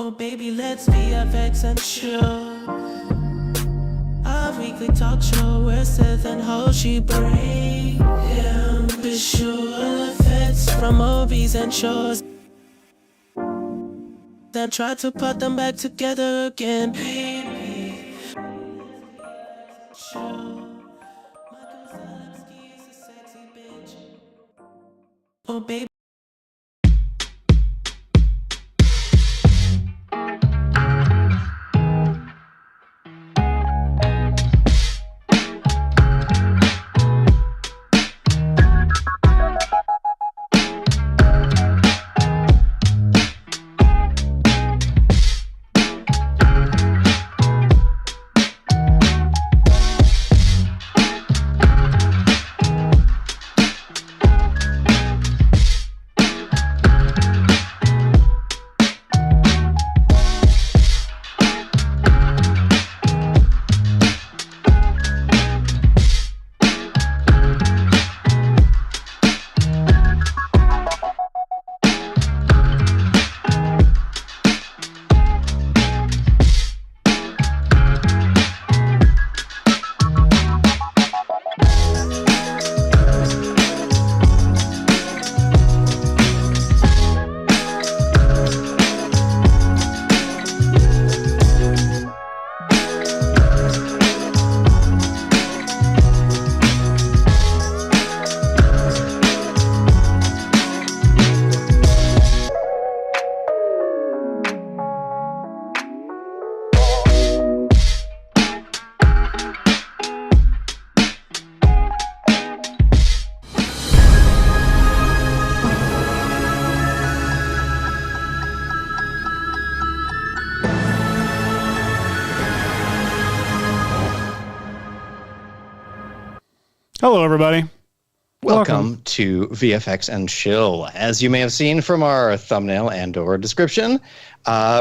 Oh baby, let's VFX and chill. Our weekly talk show where Seth and Hoshi bring him visual effects from movies and shows, then try to put them back together again. Baby, Michael Zalewski is a sexy bitch. Oh baby. Hello, everybody. Welcome to VFX and Chill. As you may have seen from our thumbnail and/or description,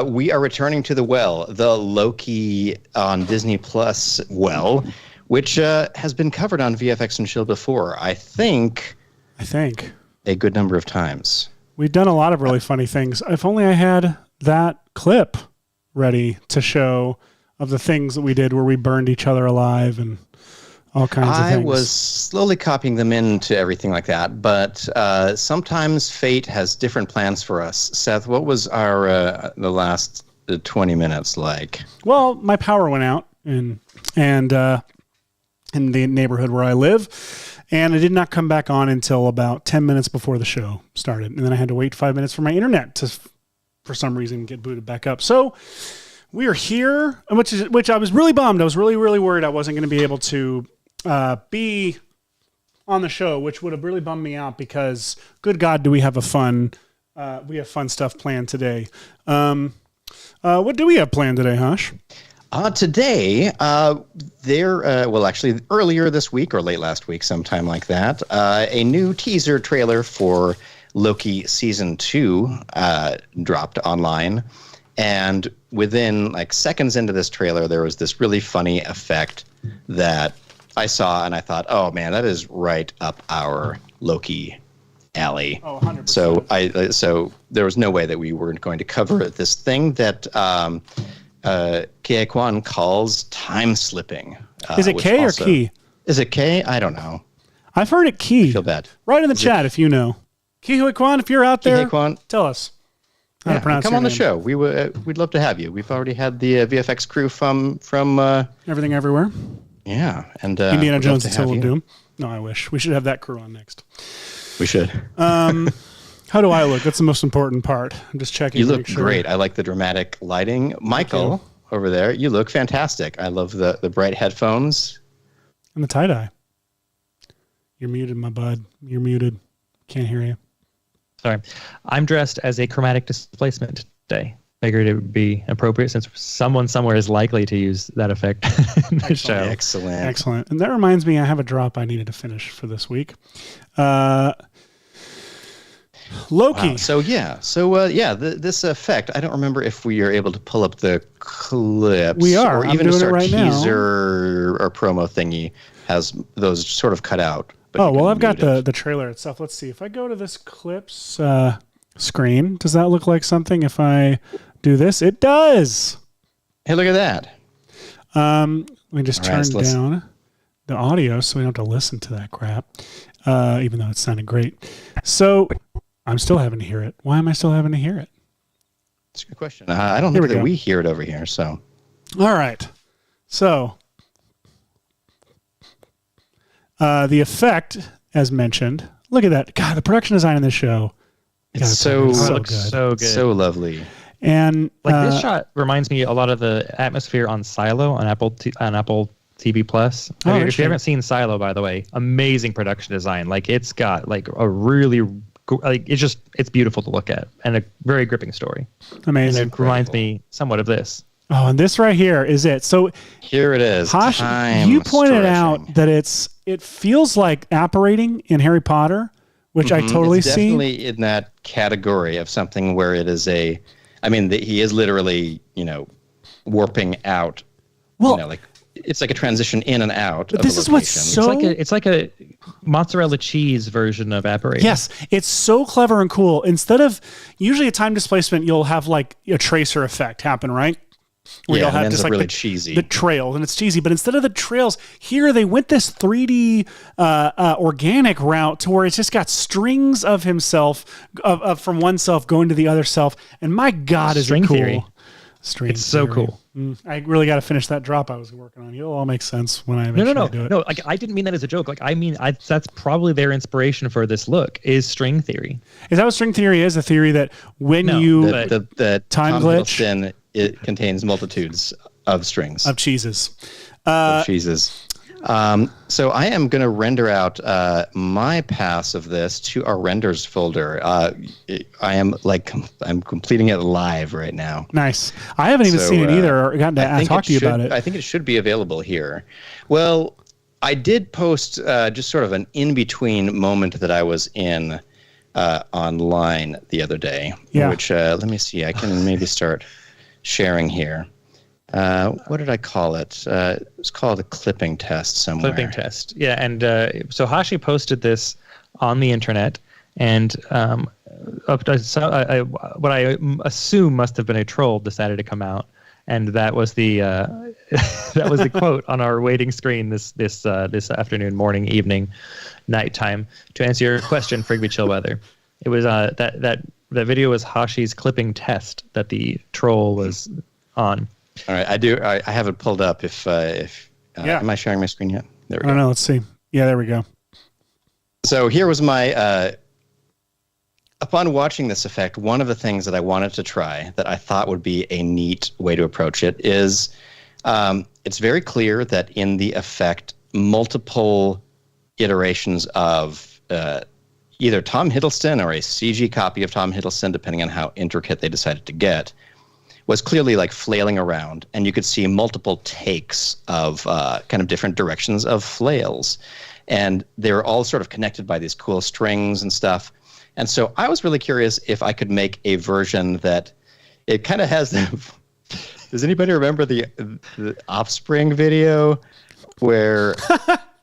we are returning to the well, the Loki on Disney Plus well, which has been covered on VFX and Chill before. I think a good number of times. We've done a lot of really funny things. If only I had that clip ready to show of the things that we did where we burned each other alive and all kinds of things. I was slowly copying them into everything like that, but sometimes fate has different plans for us. Seth, what was our the last 20 minutes like? Well, my power went out in the neighborhood where I live, and it did not come back on until about 10 minutes before the show started. And then I had to wait 5 minutes for my internet to, for some reason, get booted back up. So we are here, which I was really bummed. I was really, really worried I wasn't going to be able to be on the show, which would have really bummed me out because, good God, do we have fun stuff planned today. What do we have planned today, Hush? Today, actually earlier this week or late last week, sometime like that, a new teaser trailer for Loki Season 2 dropped online. And within like seconds into this trailer, there was this really funny effect that I saw, and I thought, oh man, that is right up our Loki alley. Oh, 100%. So there was no way that we weren't going to cover this thing that Ke Kwan calls time slipping. Is it K or Key? Is it K? I don't know. I've heard it Key. I feel bad. Right in the chat if you know. Ke Kwan, if you're out there, tell us. Yeah, come on the show. We'd love to have you. We've already had the VFX crew from Everything Everywhere. Yeah, and Indiana Jones and Temple of Doom. No, I wish we should have that crew on next. We should. How do I look? That's the most important part. I'm just checking. You look great. I like the dramatic lighting. Michael over there, you look fantastic. I love the bright headphones and the tie dye. You're muted, my bud. You're muted. Can't hear you. Sorry. I'm dressed as a chromatic displacement today. Figured it would be appropriate since someone somewhere is likely to use that effect in the show. Excellent. And that reminds me, I have a drop I needed to finish for this week. Loki. Wow. This effect, I don't remember if we are able to pull up the clips. We are. Or even just our right teaser or promo thingy has those sort of cut out. Oh, well, I've got the trailer itself. Let's see. If I go to this clips screen, does that look like something? If I do this? It does. Hey, look at that. Let me just All right, turn down the audio so we don't have to listen to that crap, even though it sounded great. So I'm still having to hear it. Why am I still having to hear it? That's a good question. I don't think that we hear it over here. So, all right. So the effect, as mentioned, look at that. God, the production design in this show. It's so good. So good. So lovely. And this shot reminds me a lot of the atmosphere on Silo on Apple TV Plus. If you haven't seen Silo, by the way, amazing production design. Like it's got like a really it's beautiful to look at and a very gripping story. Amazing. And it reminds me somewhat of this. Oh, and this right here is it. So here it is. Hosh, you pointed out that it feels like apparating in Harry Potter, which I totally it's see. Definitely in that category of something where it is he is literally, warping out. Well, it's like a transition in and out. But this is what's so. It's like a mozzarella cheese version of apparating. Yes, it's so clever and cool. Instead of usually a time displacement, you'll have like a tracer effect happen, right? Where you'll have just like really cheesy. The trails, and it's cheesy. But instead of the trails, here they went this 3D organic route to where it's just got strings of himself, from one self going to the other self. And my God, is it cool. Theory. String it's so theory. cool. I really got to finish that drop I was working on. It'll all make sense when I eventually do it. No. Like I didn't mean that as a joke. Like I mean, that's probably their inspiration for this look is string theory. Is that what string theory is? A theory that when the time Tom glitch, Hiddleston, it contains multitudes of strings of cheeses. So I am going to render out my pass of this to our renders folder. I'm completing it live right now. Nice. I haven't even seen it either or gotten to talk to you about it. I think it should be available here. Well, I did post just sort of an in-between moment that I was in online the other day, which let me see. I can maybe start sharing here. What did I call it? It was called a clipping test somewhere. Clipping test. Yeah. And so Hashi posted this on the internet, and what I assume must have been a troll decided to come out. And that was the that was the quote on our waiting screen this afternoon, morning, evening, nighttime. To answer your question, Frigby Chillweather, it was that video was Hashi's clipping test that the troll was on. All right, I have it pulled up. Am I sharing my screen yet? There we go. I don't know. Let's see. Yeah, there we go. So here was my. Upon watching this effect, one of the things that I wanted to try that I thought would be a neat way to approach it is, it's very clear that in the effect, multiple iterations of either Tom Hiddleston or a CG copy of Tom Hiddleston, depending on how intricate they decided to get, was clearly like flailing around, and you could see multiple takes of kind of different directions of flails, and they were all sort of connected by these cool strings and stuff. And so I was really curious if I could make a version that it kind of has the. Does anybody remember the Offspring video where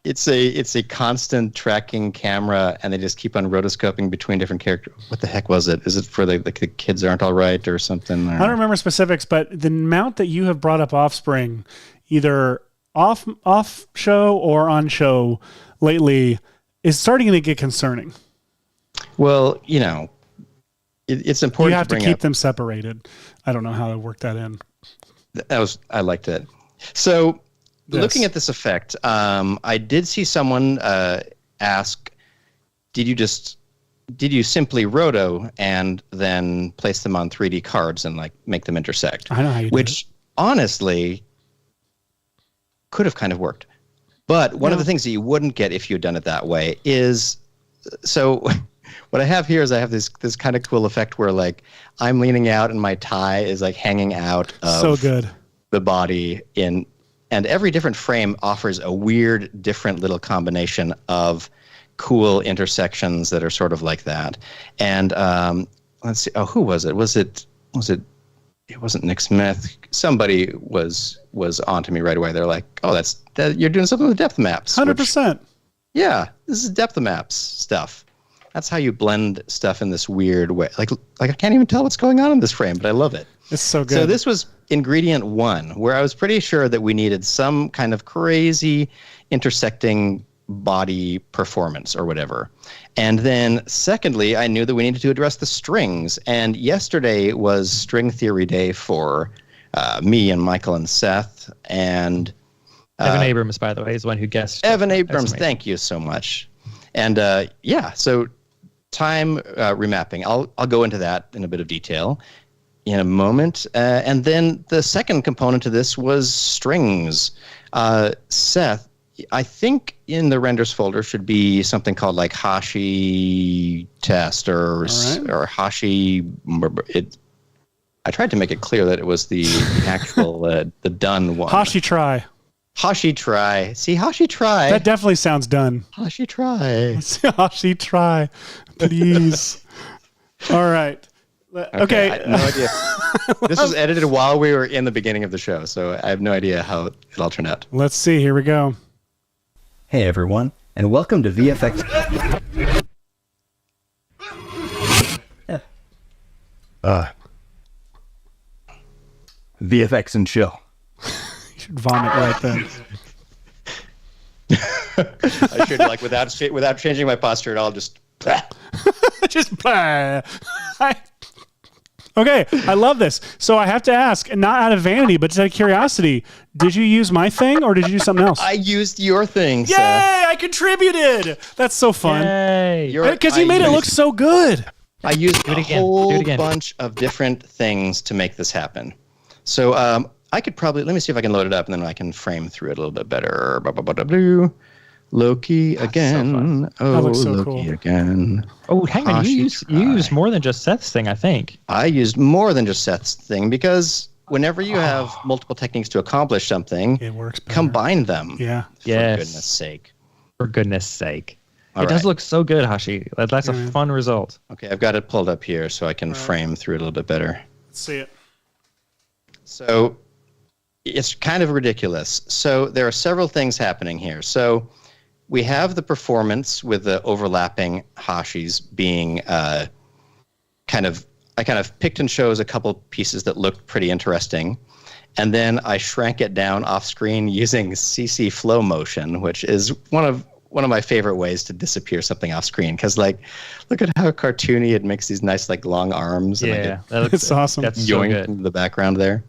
it's a constant tracking camera and they just keep on rotoscoping between different characters? What the heck was it? Is it for the kids aren't all right or something? Or? I don't remember specifics, but the amount that you have brought up Offspring, either off show or on show lately, is starting to get concerning. Well, it's important. You have to keep them separated. I don't know how to work that in. I liked it. So, looking at this effect, I did see someone ask, "Did you simply roto and then place them on 3D cards and make them intersect?" I know how you do it. Which honestly could have kind of worked. But one of the things that you wouldn't get if you had done it that way is so. What I have here is I have this kind of cool effect where I'm leaning out and my tie is hanging out of the body and every different frame offers a weird different little combination of cool intersections that are sort of like that. And let's see. Oh, who was it? It wasn't Nick Smith. Somebody was onto me right away. They're like, "Oh, you're doing something with depth maps." 100%. Yeah, this is depth maps stuff. That's how you blend stuff in this weird way. Like I can't even tell what's going on in this frame, but I love it. It's so good. So this was ingredient 1, where I was pretty sure that we needed some kind of crazy intersecting body performance or whatever. And then secondly, I knew that we needed to address the strings. And yesterday was string theory day for me and Michael and Seth. And Evan Abrams, by the way, is the one who guessed. Evan Abrams, thank you so much. And so time remapping. I'll go into that in a bit of detail in a moment. And then the second component to this was strings. Seth, I think in the renders folder should be something called like Hashi test or Hashi. I tried to make it clear that it was the actual the done one. Hashi try. Hashi try. See, Hashi try. That definitely sounds done. Hashi try. Hashi try, please. All right. Okay. I have no idea. This was edited while we were in the beginning of the show, so I have no idea how it all turned out. Let's see. Here we go. Hey everyone, and welcome to VFX. VFX and chill. You should vomit right then. I should without changing my posture at all, just. Just Okay, I love this. So I have to ask, not out of vanity, but just out of curiosity, did you use my thing or did you do something else? I used your thing, Yay! Seth. I contributed. That's so fun. Yay. Because you made it look so good. I used a again. whole bunch of different things to make this happen. So I could probably, let me see if I can load it up and then I can frame through it a little bit better. Loki again. That looks so Loki cool. again. Oh, hang on. You used more than just Seth's thing, I think. I used more than just Seth's thing because whenever you have multiple techniques to accomplish something, It works better. combine them. Yeah. For Yes. goodness sake. For goodness sake. All It does right. look so good, Hashi. That's a fun result. Okay, I've got it pulled up here so I can frame through it a little bit better. Let's see it. So it's kind of ridiculous. So there are several things happening here. So we have the performance with the overlapping hashis being I kind of picked and chose a couple pieces that looked pretty interesting. And then I shrank it down off screen using CC flow motion, which is one of my favorite ways to disappear something off screen. Because look at how cartoony it makes these nice long arms. And Yeah. That looks It's awesome. That's so yoink good. into the background there.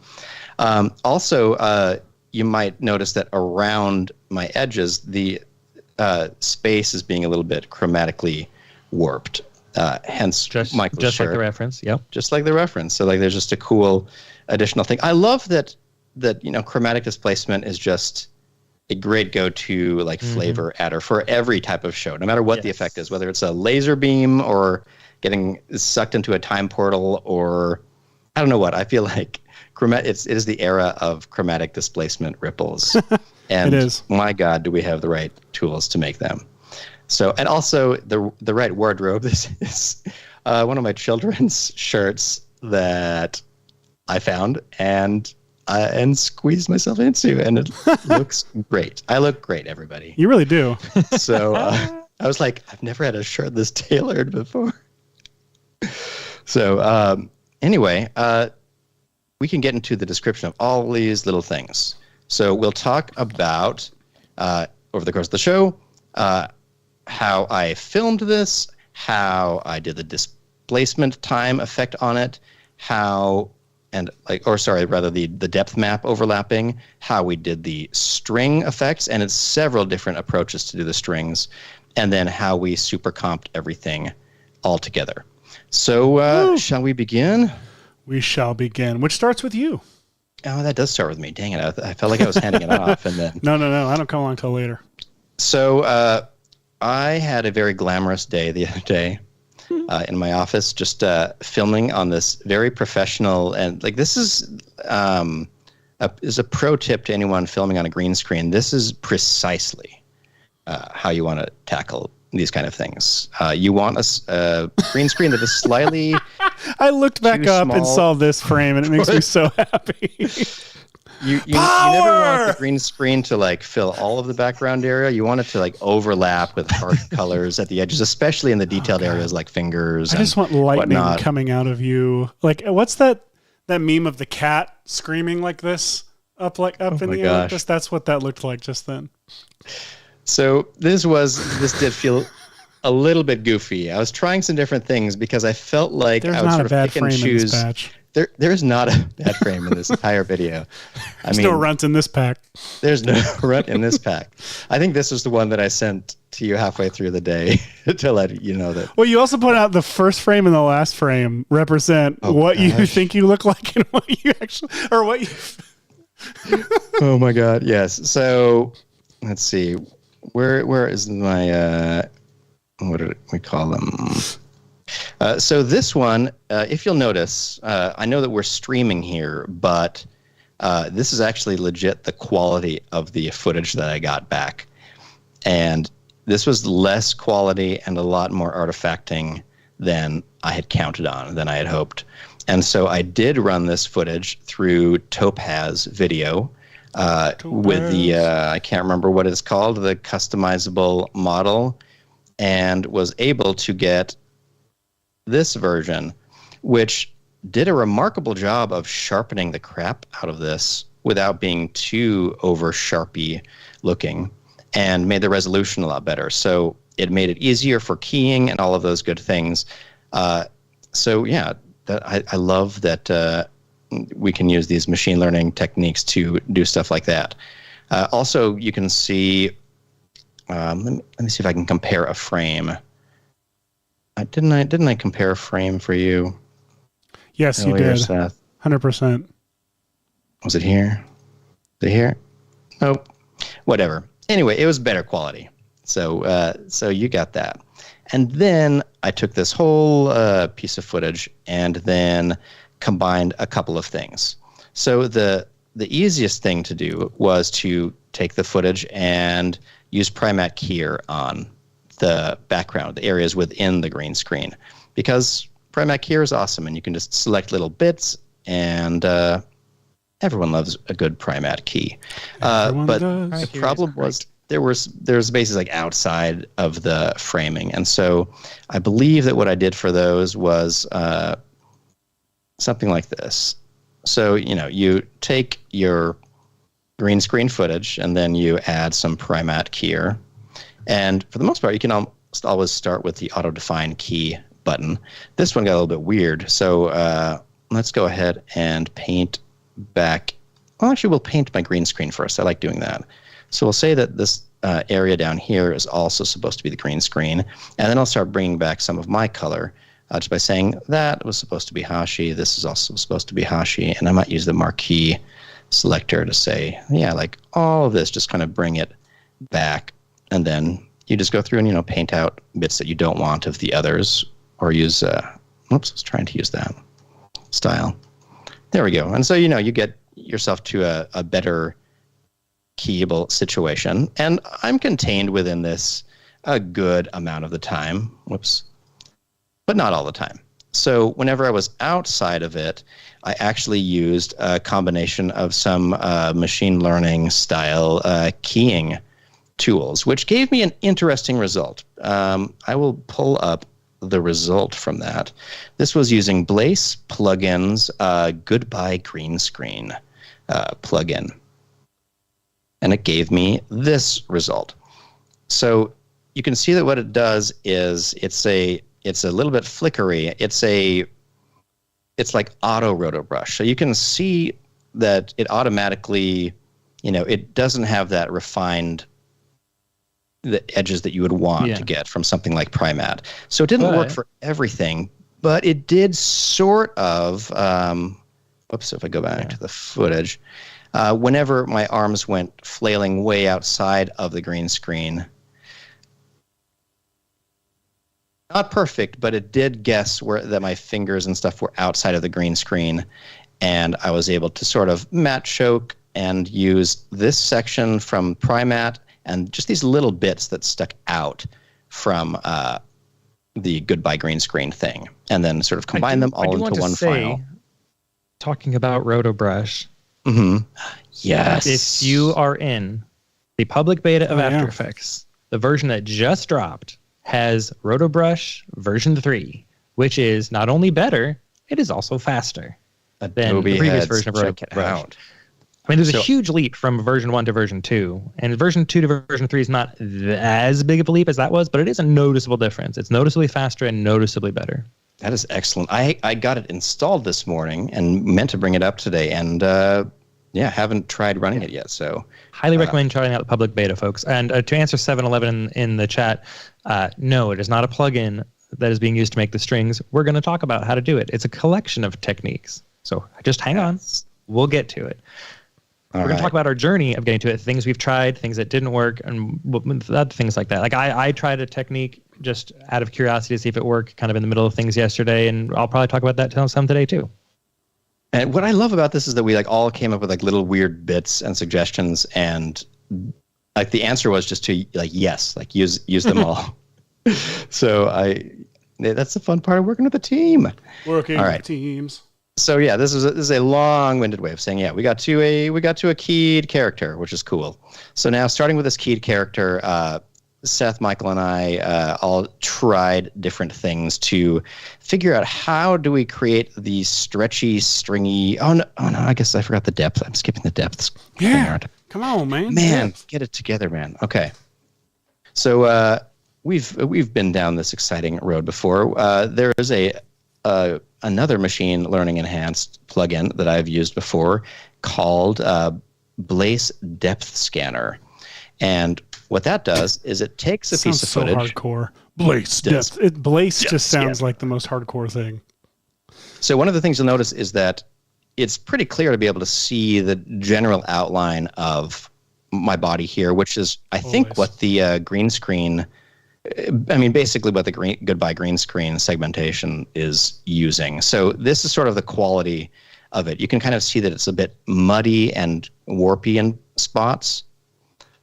Also, you might notice that around my edges, the space is being a little bit chromatically warped. Hence, Michael's Just like shirt. the reference. Yep. Just like the reference. So there's just a cool additional thing. I love that chromatic displacement is just a great go-to flavor adder for every type of show, no matter what the Yes. effect is, whether it's a laser beam or getting sucked into a time portal or I don't know what. I feel like it is the era of chromatic displacement ripples. And It is. my God, do we have the right tools to make them? So, and also the right wardrobe. This is one of my children's shirts that I found and squeezed myself into, and it looks great. I look great, everybody. You really do. So I was like, I've never had a shirt this tailored before. So anyway, we can get into the description of all these little things. So we'll talk about, over the course of the show, how I filmed this, how I did the displacement time effect on it, the depth map overlapping, how we did the string effects, and it's several different approaches to do the strings, and then how we super comped everything all together. So shall we begin? We shall begin. Which starts with you. Oh, that does start with me. Dang it. I felt like I was handing it off. And then No. I don't come along till later. So I had a very glamorous day the other day in my office, just filming on this very professional, and this is a pro tip to anyone filming on a green screen. This is precisely how you want to tackle these kind of things. You want a green screen that is slightly I looked back too up and small. saw this frame, and it makes me so happy. You never want the green screen to like fill all of the background area. You want it to like overlap with harsh colors at the edges, especially in the detailed areas like fingers. I just want lightning whatnot. coming out of you. Like, what's that meme of the cat screaming like this up in the air like this? That's what that looked like just then. So this did feel a little bit goofy. I was trying some different things because I felt like There's I would not sort a bad of pick and frame in choose. this batch. There is not a bad frame in this entire video. There's no runt in this pack. There's no runt in this pack. I think this was the one that I sent to you halfway through the day to let you know that. Well, you also point out the first frame and the last frame represent what you think you look like and what you actually, or what you. Oh my God! Yes. So let's see. Where is my what do we call them? So this one, if you'll notice, I know that we're streaming here, but this is actually legit the quality of the footage that I got back. And this was less quality and a lot more artifacting than I had counted on, than I had hoped. And so I did run this footage through Topaz Video with the, I can't remember what it's called, the customizable model, and was able to get this version, which did a remarkable job of sharpening the crap out of this without being too over Sharpie looking, and made the resolution a lot better. So it made it easier for keying and all of those good things. So yeah, I love that we can use these machine learning techniques to do stuff like that. Also, you can see, let me see if I can compare a frame. Didn't I compare a frame for you? Yes, you earlier, did. Seth? 100%. Was it here? Is it here? Oh, whatever. Anyway, it was better quality. So you got that. And then I took this whole piece of footage and then combined a couple of things. So the easiest thing to do was to take the footage and use Primat Keyer on the background, the areas within the green screen, because Primat Keyer is awesome, and you can just select little bits, and everyone loves a good Primat key. But the problem was there's spaces like outside of the framing, and so I believe that what I did for those was something like this. So you take your green screen footage, and then you add some Primat Keyer. And for the most part, you can almost always start with the auto-define key button. This one got a little bit weird. So let's go ahead and paint back. Well, actually, we'll paint my green screen first. I like doing that. So we'll say that this area down here is also supposed to be the green screen. And then I'll start bringing back some of my color just by saying that was supposed to be Hashi. This is also supposed to be Hashi. And I might use the marquee selector to say, yeah, like all of this, just kind of bring it back. And then you just go through and, paint out bits that you don't want of the others, or use, I was trying to use that style. There we go. And so, you get yourself to a better keyable situation. And I'm contained within this a good amount of the time. Whoops. But not all the time. So whenever I was outside of it, I actually used a combination of some machine learning style keying tools, which gave me an interesting result. I will pull up the result from that. This was using Blaze Plugin's Goodbye Green Screen plugin. And it gave me this result. So you can see that what it does is it's a little bit flickery. It's like auto roto brush. So you can see that it automatically, it doesn't have that refined the edges that you would want to get from something like Primat. So it didn't work for everything, but it did sort of, whoops, if I go back to the footage, whenever my arms went flailing way outside of the green screen, not perfect, but it did guess that my fingers and stuff were outside of the green screen, and I was able to sort of matte choke and use this section from Primat and just these little bits that stuck out from the Goodbye Green Screen thing, and then sort of combine them all into one file. Talking about RotoBrush, Yes. If you are in the public beta of Oh, After yeah. Effects, the version that just dropped has RotoBrush version 3, which is not only better, it is also faster than Adobe the previous heads, version of check it RotoBrush. out. I mean, there's So- a huge leap from version 1 to version 2, and version 2 to version 3 is not as big of a leap as that was, but it is a noticeable difference. It's noticeably faster and noticeably better. That is excellent. I got it installed this morning and meant to bring it up today, and haven't tried running it yet. So Highly recommend trying out the public beta, folks. And to answer 711 in the chat, no, it is not a plugin that is being used to make the strings. We're going to talk about how to do it. It's a collection of techniques. So just hang on. We'll get to it. We're going to talk about our journey of getting to it, things we've tried, things that didn't work, and things like that. Like I tried a technique just out of curiosity to see if it worked kind of in the middle of things yesterday, and I'll probably talk about that some today too. And what I love about this is that we like all came up with like little weird bits and suggestions, and like the answer was just to like yes, like use them all. So that's the fun part of working with a team. Working All right. teams. So yeah, this is a long-winded way of saying we got to a keyed character, which is cool. So now starting with this keyed character, Seth, Michael, and I all tried different things to figure out how do we create these stretchy, stringy. Oh no! I guess I forgot the depth. I'm skipping the depths. Yeah. Come on, man. Man, Yeah. get it together, man. Okay. So we've been down this exciting road before. There is another machine learning enhanced plugin that I've used before called Blaze Depth Scanner. And what that does is it takes a piece of Sounds footage. so hardcore. Blaze Does. depth. Blaze Yes, just sounds yeah. like the most hardcore thing. So one of the things you'll notice is that it's pretty clear to be able to see the general outline of my body here, which is, I think, Always. what the green screen, basically what the goodbye green screen segmentation is using. So this is sort of the quality of it. You can kind of see that it's a bit muddy and warpy in spots.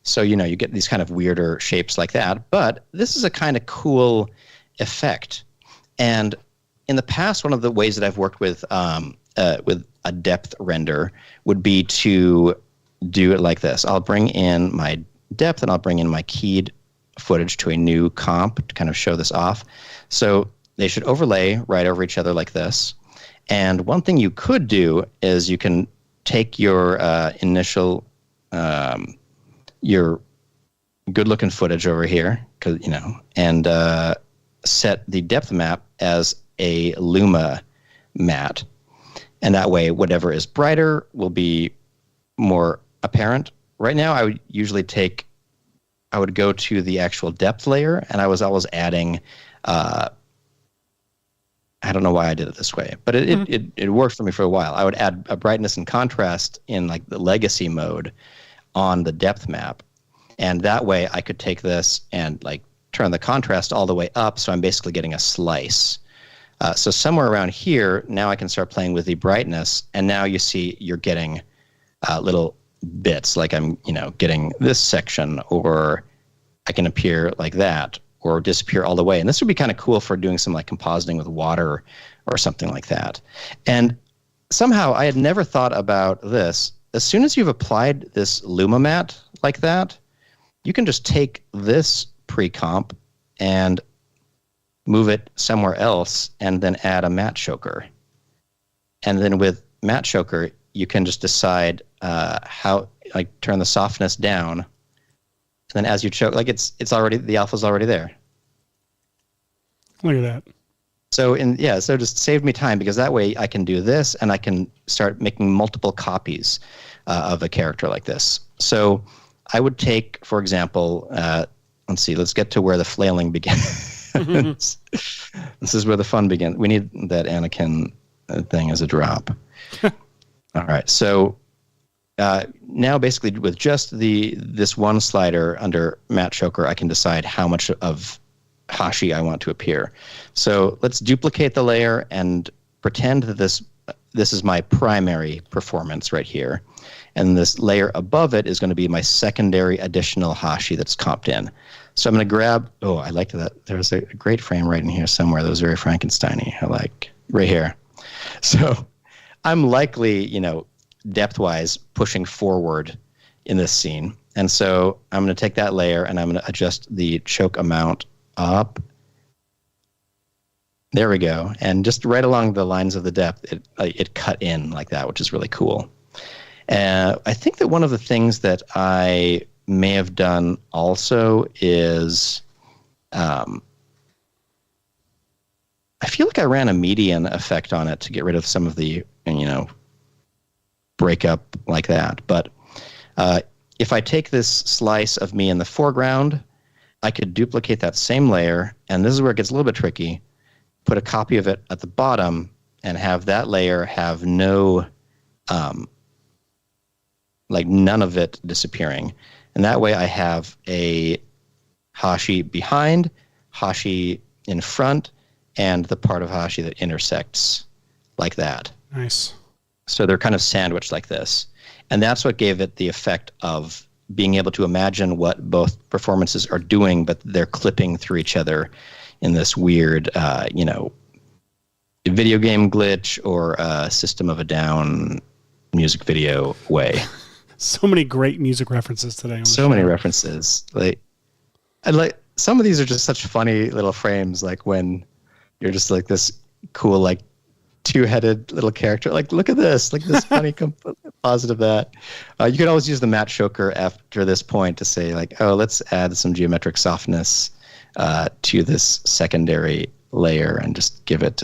So, you get these kind of weirder shapes like that. But this is a kind of cool effect. And in the past, one of the ways that I've worked with a depth render would be to do it like this. I'll bring in my depth and I'll bring in my keyed footage to a new comp to kind of show this off. So they should overlay right over each other like this. And one thing you could do is you can take your initial your good-looking footage over here, and set the depth map as a Luma matte. And that way, whatever is brighter will be more apparent. Right now, I would go to the actual depth layer, and I was always adding, I don't know why I did it this way, but it worked for me for a while. I would add a brightness and contrast in like the legacy mode on the depth map. And that way I could take this and like turn the contrast all the way up. So I'm basically getting a slice. So somewhere around here, now I can start playing with the brightness. And now you see you're getting little bits, like I'm, getting this section, or I can appear like that or disappear all the way. And this would be kind of cool for doing some like compositing with water or something like that. And somehow I had never thought about this. As soon as you've applied this Luma matte like that, you can just take this pre-comp and move it somewhere else and then add a matte choker. And then with matte choker, you can just decide how, like, turn the softness down. And then as you choke, like it's already, the alpha's already there. Look at that. So so just saved me time, because that way I can do this and I can start making multiple copies of a character like this. So I would take, for example, let's get to where the flailing begins. This is where the fun begins. We need that Anakin thing as a drop. All right. So now basically with just this one slider under matte choker, I can decide how much of Hashi I want to appear. So let's duplicate the layer and pretend that this is my primary performance right here. And this layer above it is going to be my secondary additional Hashi that's comped in. So I'm going to grab, I like that. There's a great frame right in here somewhere that was very Frankenstein-y. I like right here. So I'm likely, depth-wise pushing forward in this scene. And so I'm going to take that layer and I'm going to adjust the choke amount up. There we go. And just right along the lines of the depth, it cut in like that, which is really cool. I think that one of the things that I may have done also is I feel like I ran a median effect on it to get rid of some of the, breakup like that. But if I take this slice of me in the foreground, I could duplicate that same layer, and this is where it gets a little bit tricky, put a copy of it at the bottom, and have that layer have no, none of it disappearing. And that way I have a Hashi behind, Hashi in front, and the part of Hashi that intersects like that. Nice. So they're kind of sandwiched like this. And that's what gave it the effect of being able to imagine what both performances are doing, but they're clipping through each other in this weird, video game glitch or System of a Down music video way. So many great music references today. On the so show. many references. Some of these are just such funny little frames, like when you're just like this cool, two-headed little character. Look at this. Look at this funny composite of that. You could always use the matte choker after this point to say, let's add some geometric softness to this secondary layer and just give it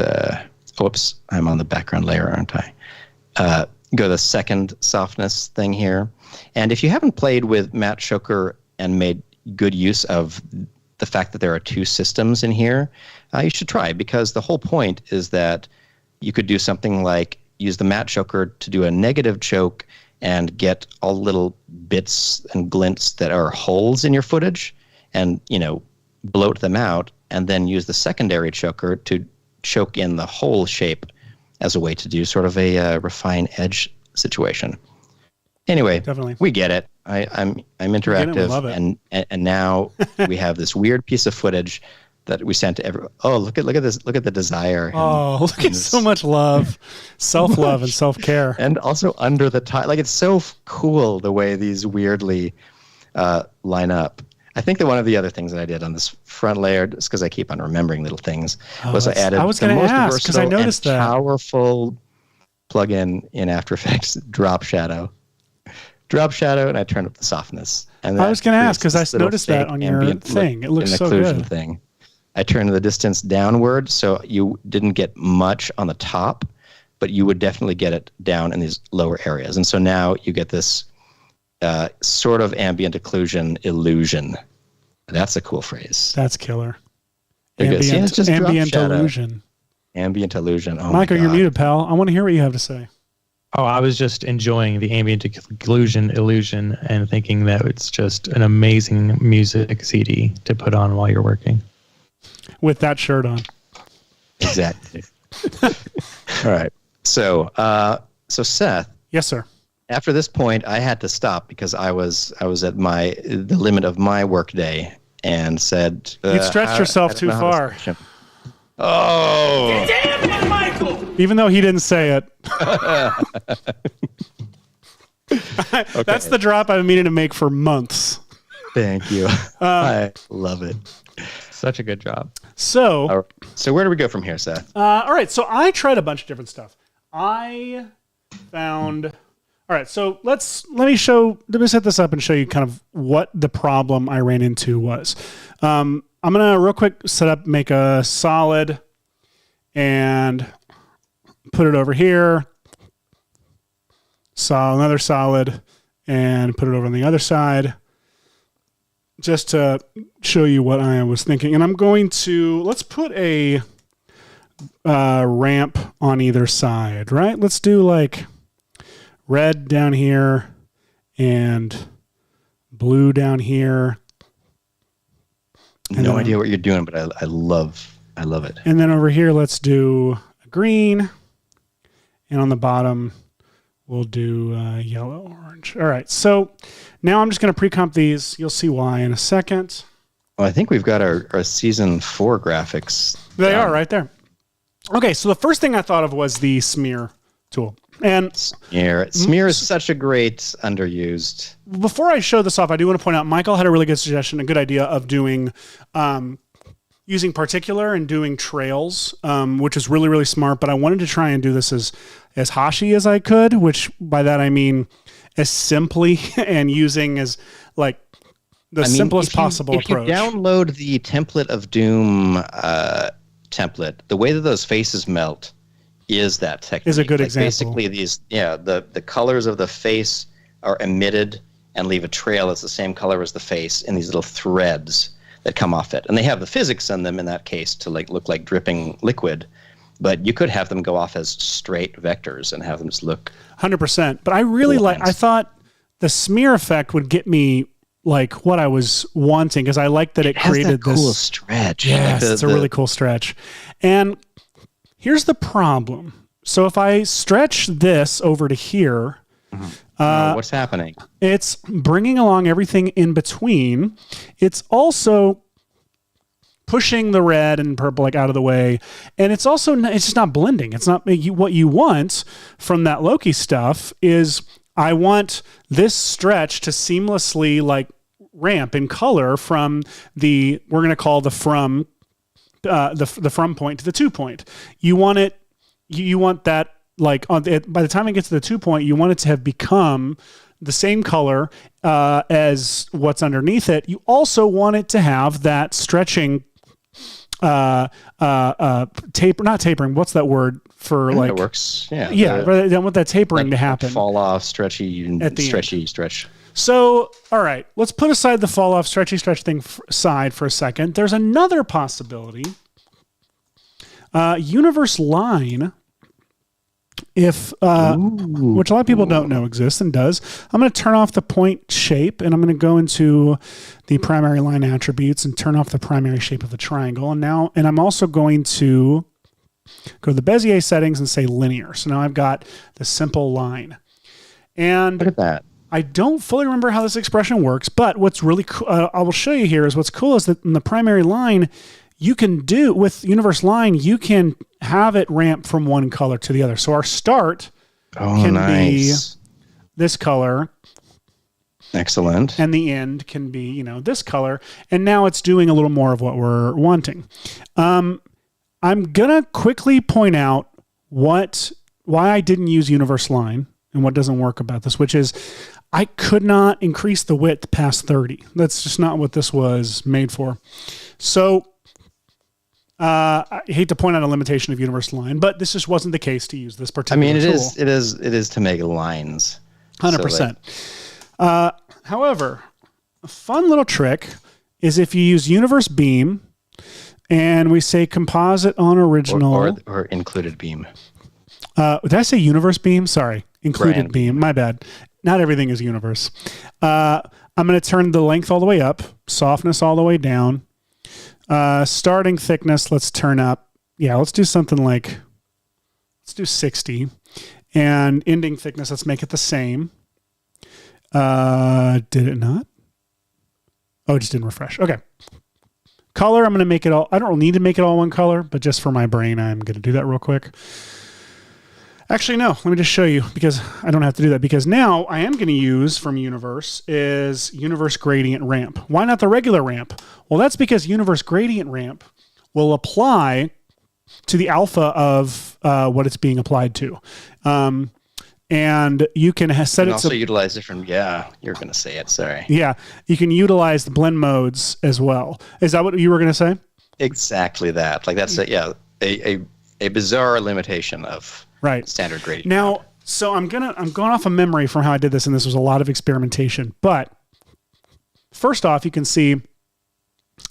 whoops, I'm on the background layer, aren't I? Go the second softness thing here. And if you haven't played with matte choker and made good use of the fact that there are two systems in here, you should try, because the whole point is that you could do something like use the matte choker to do a negative choke and get all the little bits and glints that are holes in your footage and, bloat them out, and then use the secondary choker to choke in the whole shape as a way to do sort of a refine edge situation. Anyway, Definitely. We get it. I'm interactive, love it. and now we have this weird piece of footage that we sent to everyone. Oh, look at this! Look at the desire. Oh, look at so much love, self-love, and self-care. And also under the tie, it's so cool the way these weirdly line up. I think that one of the other things that I did on this front layer, just because I keep on remembering little things, was I added I was the gonna most ask, 'cause I versatile noticed and that. powerful plugin in After Effects, Drop Shadow. Drop Shadow, and I turned up the softness. And I was going to ask, because I this little noticed that fake on your ambient thing. It looks and so occlusion good. thing. I turned the distance downward, so you didn't get much on the top, but you would definitely get it down in these lower areas. And so now you get this sort of ambient occlusion illusion. That's a cool phrase. That's killer. They're good. See, it's just Drop ambient Shadow. illusion. Ambient illusion. Oh Michael, my you're God. muted, pal. I want to hear what you have to say. Oh, I was just enjoying the ambient illusion and thinking that it's just an amazing music CD to put on while you're working. With that shirt on. Exactly. All right. So Seth, Yes, sir. after this point, I had to stop because I was at the limit of my workday and said You'd stretched yourself I don't too know how to far. stretch him. Oh, Even though he didn't say it. That's the drop I've been meaning to make for months. thank you. I love it. Such a good job. So, All right. So where do we go from here, Seth? all right. So I tried a bunch of different stuff. I found. All right. So let me set this up and show you kind of what the problem I ran into was. I'm gonna real quick make a solid and put it over here. Saw another solid and put it over on the other side. Just to show you what I was thinking. And I'm going to, let's put a ramp on either side, right? Let's do like red down here and blue down here. No idea what you're doing, but I love it. And then over here, let's do a green. And on the bottom, we'll do yellow, orange. All right. So now I'm just going to pre-comp these. You'll see why in a second. Well, I think we've got our season 4 graphics. They down. are right there. Okay. So the first thing I thought of was the smear tool. And Smear is such a great underused. before I show this off, I do want to point out Michael had a really good suggestion, a good idea of doing using particular and doing trails, which is really, really smart. But I wanted to try and do this as Hashi as I could, which by that I mean as simply and using as like the simplest possible approach. If you download the Template of Doom template, the way that those faces melt is that technique. Is a good example. Basically, the colors of the face are emitted and leave a trail that's the same color as the face in these little threads that come off it. And they have the physics in them in that case to like look like dripping liquid, but you could have them go off as straight vectors and have them just look 100%. But I really I thought the smear effect would get me like what I was wanting, because I like that it created this cool this stretch. Yes, it's a really cool stretch. And here's the problem. So if I stretch this over to here, what's happening? It's bringing along everything in between. It's also pushing the red and purple like out of the way, and it's just not blending. It's not what you want from that Loki stuff. Is I want this stretch to seamlessly like ramp in color from we're going to call the from point to the 2 point. You want it. You want that like by the time it gets to the 2 point, you want it to have become the same color as what's underneath it. You also want it to have that stretching not tapering. What's that word for like? It works. Yeah. I want that tapering like to happen. Fall off, stretchy, at the stretch. So, all right, let's put aside the fall off, stretch thing side for a second. There's another possibility. Universe line, which a lot of people don't know exists and does. I'm going to turn off the point shape, and I'm going to go into the primary line attributes and turn off the primary shape of the triangle. And I'm also going to go to the Bezier settings and say linear. So now I've got the simple line. And look at that. I don't fully remember how this expression works, but what's really cool, I will show you here, is what's cool is that in the primary line, you can do with universe line, you can have it ramp from one color to the other. So our start can be this color. Excellent. And the end can be, this color. And now it's doing a little more of what we're wanting. I'm going to quickly point out why I didn't use universe line and what doesn't work about this, which is I could not increase the width past 30. That's just not what this was made for. So I hate to point out a limitation of universal line, but this just wasn't the case to use this particular tool. It is to make lines. 100%. However, a fun little trick is if you use universe beam and we say composite on original or included beam. Did I say universe beam? Sorry. Included Brand beam. My bad. Not everything is universe. I'm going to turn the length all the way up, softness all the way down. Starting thickness, let's turn up. Yeah, let's do something like, let's do 60. And ending thickness, let's make it the same. Did it not? Oh, it just didn't refresh. Okay. Color, I'm going to make it all, I don't need to make it all one color, but just for my brain, I'm going to do that real quick. Actually, no, let me just show you because I don't have to do that, because now I am going to use from Universe is Universe Gradient Ramp. Why not the regular ramp? Well, that's because Universe Gradient Ramp will apply to the alpha of what it's being applied to. And you can set it to also utilize different, you're going to say it, sorry. Yeah, you can utilize the blend modes as well. Is that what you were going to say? Exactly that. Like that's a bizarre limitation of standard gradient. Now, so I'm going off of memory from how I did this, and this was a lot of experimentation. But first off, you can see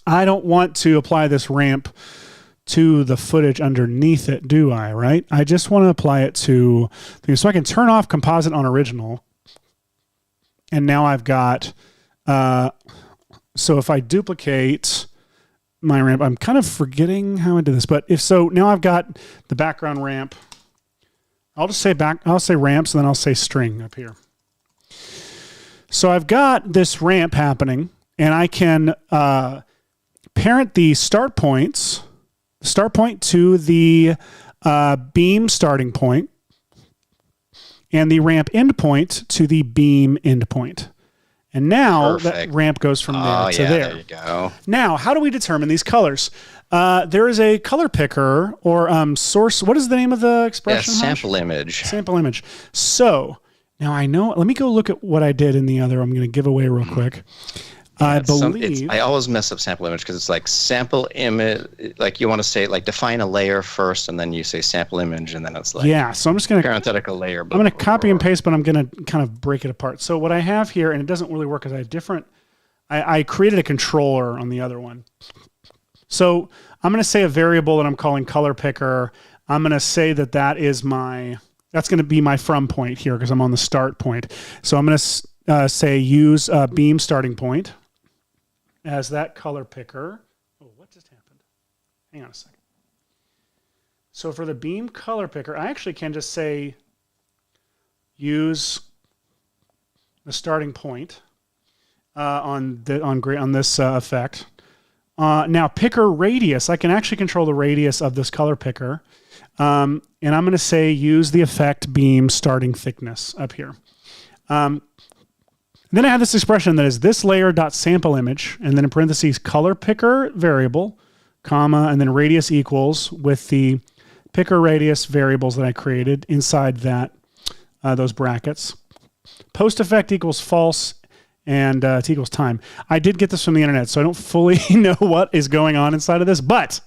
I don't want to apply this ramp to the footage underneath it, do I? Right? I just want to apply it to so I can turn off composite on original, and now I've got. So if I duplicate my ramp, I'm kind of forgetting how I did this, but if so, now I've got the background ramp. I'll say ramps, and then I'll say string up here. So I've got this ramp happening, and I can parent the start point to the beam starting point. and the ramp endpoint to the beam endpoint. And now that Perfect. ramp goes from there to there. There you go. Now, how do we determine these colors? There is a color picker or source. What is the name of the Yeah, expression? Harsh? sample image. Sample image. So now I know. Let me go look at what I did in the other. I'm going to give away real quick. I believe. I always mess up sample image because it's like sample image. Like you want to say like define a layer first, and then you say sample image, and then it's like Yeah. So I'm just going to. parenthetical layer. I'm going to copy and paste, but I'm going to kind of break it apart. So what I have here, and it doesn't really work because I have different. I created a controller on the other one. So I'm going to say a variable that I'm calling color picker. I'm going to say that is that's going to be my from point here because I'm on the start point. So I'm going to say use beam starting point as that color picker. Oh, what just happened? Hang on a second. So for the beam color picker, I actually can just say use the starting point on this effect. Now picker radius, I can actually control the radius of this color picker. And I'm going to say use the effect beam starting thickness up here. Then I have this expression that is this layer dot sample image, and then in parentheses color picker variable, comma, and then radius equals with the picker radius variables that I created inside that those brackets. Post effect equals false, and t equals time. I did get this from the internet, so I don't fully know what is going on inside of this, but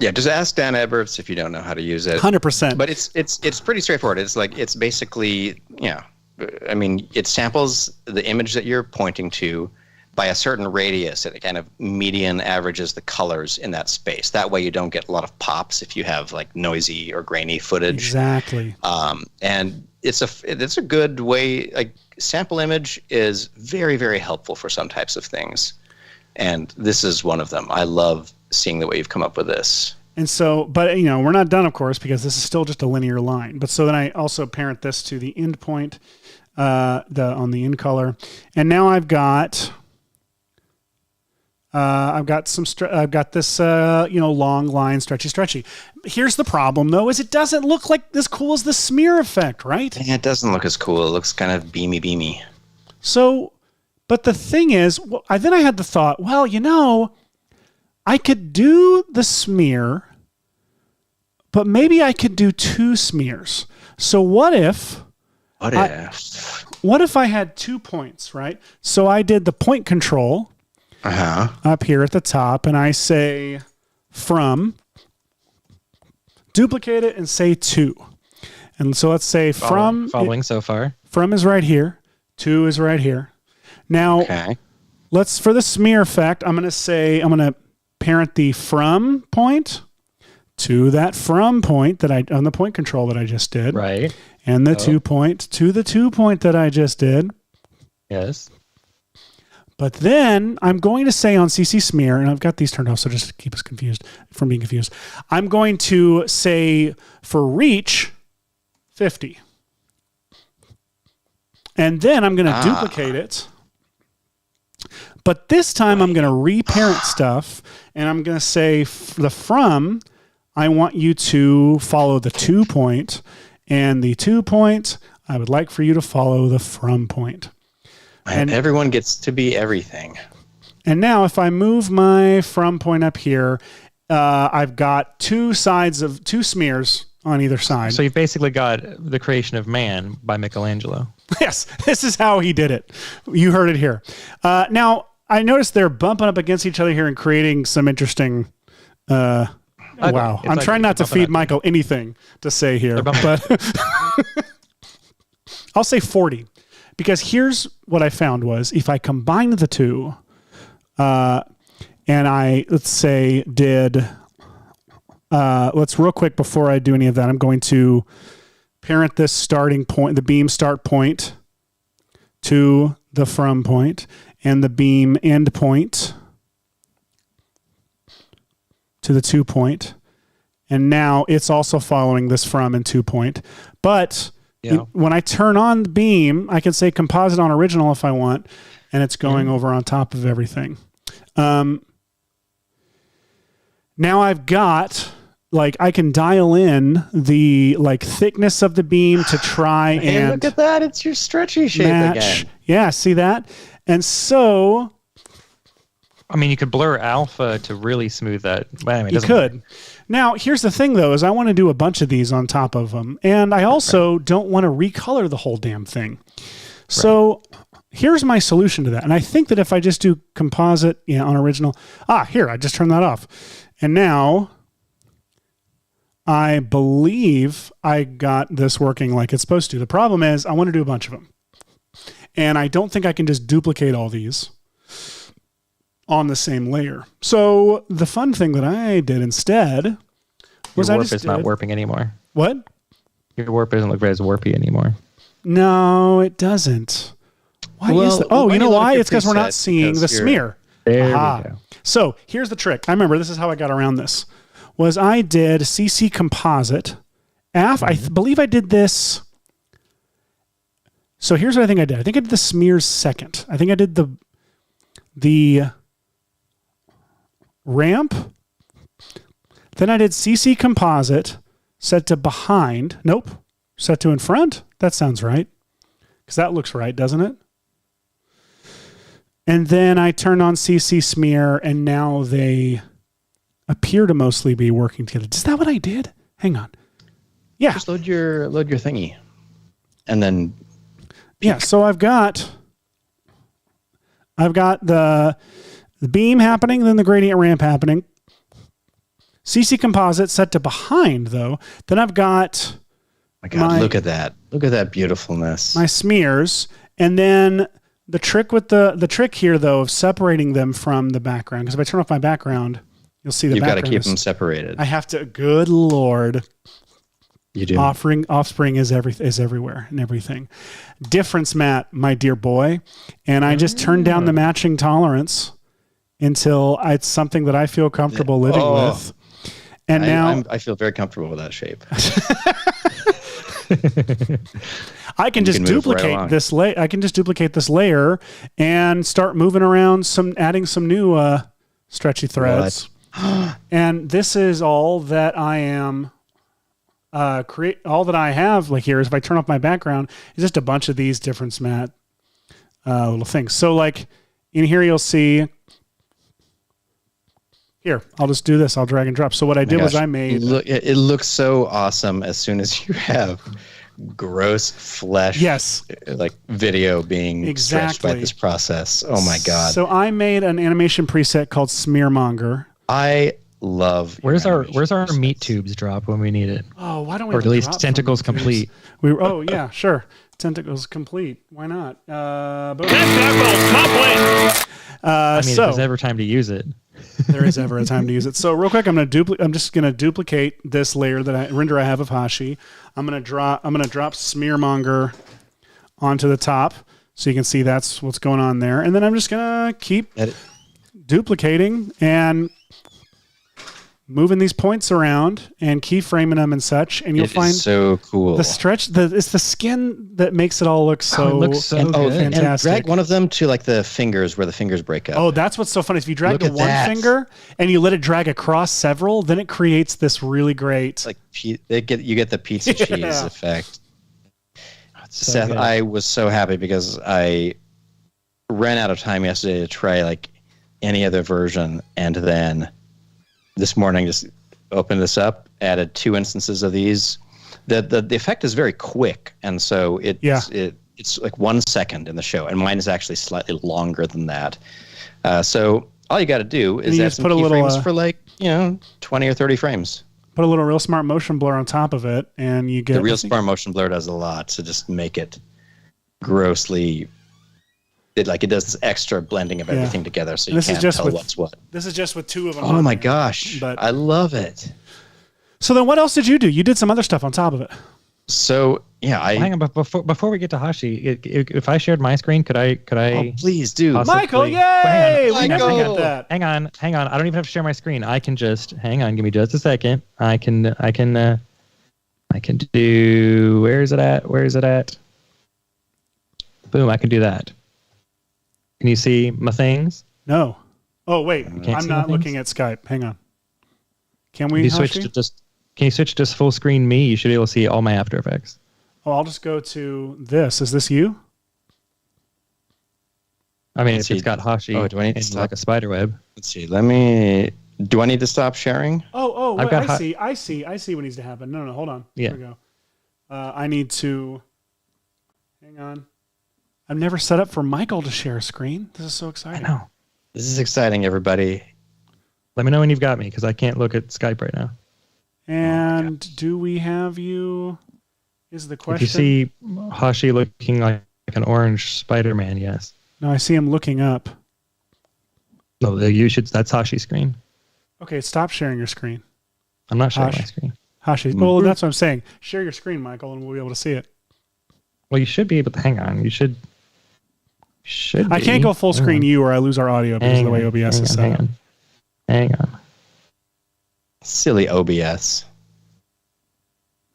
Yeah, just ask Dan Edwards if you don't know how to use it. 100%. But it's pretty straightforward. It's basically, I mean, it samples the image that you're pointing to by a certain radius. It kind of median averages the colors in that space. That way you don't get a lot of pops if you have like noisy or grainy footage. Exactly. And it's a good way. Like sample image is very, very helpful for some types of things. And this is one of them. I love seeing the way you've come up with this. And so, but we're not done, of course, because this is still just a linear line. But so then I also parent this to the endpoint, on the end color, and now I've got this long line, stretchy. Here's the problem though, is it doesn't look like as cool as the smear effect, right? Yeah, it doesn't look as cool. It looks kind of beamy. So, but the thing is, then I had the thought, I could do the smear, but maybe I could do two smears. So what if I had 2 points, right? So I did the point control up here at the top, and I say from, duplicate it and say 2. And so let's say following so far. From is right here. 2 is right here. Now, for the smear effect, I'm going to parent the from point to that from point on the point control that I just did. Right. And the 2 point to the 2 point that I just did. Yes. But then I'm going to say on CC smear, and I've got these turned off, so just to keep us from being confused. I'm going to say for reach 50. And then I'm going to duplicate it. But this time I'm going to reparent stuff, and I'm going to say the from, I want you to follow the 2 point, and the 2 point, I would like for you to follow the from point. And everyone gets to be everything. And now if I move my from point up here, I've got two smears on either side. So you've basically got the creation of man by Michelangelo. Yes, this is how he did it. You heard it here. Now, I noticed they're bumping up against each other here and creating some interesting... wow. I'm trying not to feed Michael anything to say here, but I'll say 40. Because here's what I found was if I combined the two, and I, let's say, let's real quick before I do any of that, I'm going to parent this starting point, the beam start point to the from point, and the beam end point to the 2 point. And now it's also following this from and 2 point. But when I turn on the beam, I can say composite on original if I want, and it's going over on top of everything. Now I've got like I can dial in the like thickness of the beam to try Hey, and look at that. It's your stretchy shape match. again. Yeah, see that? And so I mean, you could blur alpha to really smooth that. But anyway, it you doesn't matter. could. Now, here's the thing though, is I want to do a bunch of these on top of them. And I also don't want to recolor the whole damn thing. So here's my solution to that. And I think that if I just do composite on original, here, I just turned that off. And now I believe I got this working like it's supposed to. The problem is I want to do a bunch of them. And I don't think I can just duplicate all these on the same layer. So the fun thing that I did instead was Your I warp just is not did- warping anymore. What? Your warp doesn't look as warpy anymore. No, it doesn't. Why Well, is that? Oh, why you do know you look why? at It's because we're not presets? seeing the Because you're- smear. There Aha. we go. So here's the trick. I remember this is how I got around this. Was I did CC Composite. I believe I did this. So here's what I think I did. I think I did the smears second. I think I did the ramp. Then I did CC Composite set to behind. Nope. Set to in front. That sounds right. Because that looks right, doesn't it? And then I turned on CC Smear, and now they appear to mostly be working together. Is that what I did? Hang on. Yeah. Just load your thingy. And then Yeah, so I've got the beam happening, then the gradient ramp happening. CC Composite set to behind, though. Then I've got my God, look at that. Look at that beautifulness. my smears, and then the trick with the trick here, though, of separating them from the background. Because if I turn off my background, you'll see the You've got to background. keep them separated. I have to. Good Lord. You do. Offspring is everywhere and everything. Difference Matte, my dear boy. And I just turned down the matching tolerance until it's something that I feel comfortable living with. And now I feel very comfortable with that shape. I can just can move right duplicate along. this layer. I can just duplicate this layer and start moving around adding some new stretchy threads. And this is all that I am all that I have like here is if I turn off my background, it's just a bunch of these different matte little things. So like in here you'll see here, I'll just do this. I'll drag and drop. So what I did was I made it looks so awesome as soon as you have gross flesh yes. like video being stretched by Exactly. this process. Oh my God. So I made an animation preset called Smearmonger. I love your Where's our animation meat presets. tubes drop when we need it? Oh, why don't we? Or have at a least drop tentacles from complete. Yeah, sure. Tentacles complete. Why not? Boom. I mean, if So there's ever time to use it. there is ever a time to use it. So real quick, I'm just gonna duplicate this layer render I have of Hashi. I'm gonna drop Smearmonger onto the top, so you can see that's what's going on there. And then I'm just gonna keep Edit. duplicating and moving these points around and keyframing them and such, and you'll It find is so cool. the stretch. It's the skin that makes it all look so. it looks so and, good. and Fantastic. drag one of them to like the fingers where the fingers break up. Oh, that's what's so funny. If you drag Look the at one that. finger and you let it drag across several, then it creates this really great. It's like you get the pizza cheese Yeah. effect. It's so Seth, good. I was so happy because I ran out of time yesterday to try like any other version, and then this morning just opened this up, added 2 instances of these. The effect is very quick, and so it's like 1 second in the show, and mine is actually slightly longer than that. So all you got to do is you add just some put a little, keyframes for like 20 or 30 frames. Put a little Real Smart Motion Blur on top of it, and you get The Real Smart Motion Blur does a lot to just make it grossly. It does this extra blending of Yeah. everything together, so And you this is can't just tell with- what's what. This is just with 2 of them. Oh on my there. gosh, But I love it. so then, what else did you do? You did some other stuff on top of it. So yeah, Hang on, but before we get to Hashi, if I shared my screen, could I? Oh, please do. Possibly- Michael, yay! Hang on, We hang never on. got that. Hang on. I don't even have to share my screen. I can just hang on. Give me just a second. I can do. Where is it at? Boom! I can do that. Can you see my things? No. Oh wait, can't I'm see not my looking at Skype. Hang on. Can we? Can you switch to full screen me? You should be able to see all my After Effects. Oh, I'll just go to this. Is this you? I mean, Let's if it's see. got Hashi Oh, do I need to in stop? like a spider web. Let's see. Do I need to stop sharing? Oh, I've wait, got I see what needs to happen. No, hold on. Yeah. Here we go. I need to. Hang on. I've never set up for Michael to share a screen. This is so I exciting. know. This is exciting, everybody. Let me know when you've got me because I can't look at Skype right now. And do we have you? Is the question? If you see Hashi looking like an orange Spider-Man, yes. No, I see him looking up. No, you should. That's Hashi's screen. Okay, stop sharing your screen. I'm not showing Hash. my screen. Hashi. Well, that's what I'm saying. Share your screen, Michael, and we'll be able to see it. Well, you should be able to. Hang on. You should. I can't go full screen you or I lose our audio because of the way OBS is set up. Hang on. Silly OBS.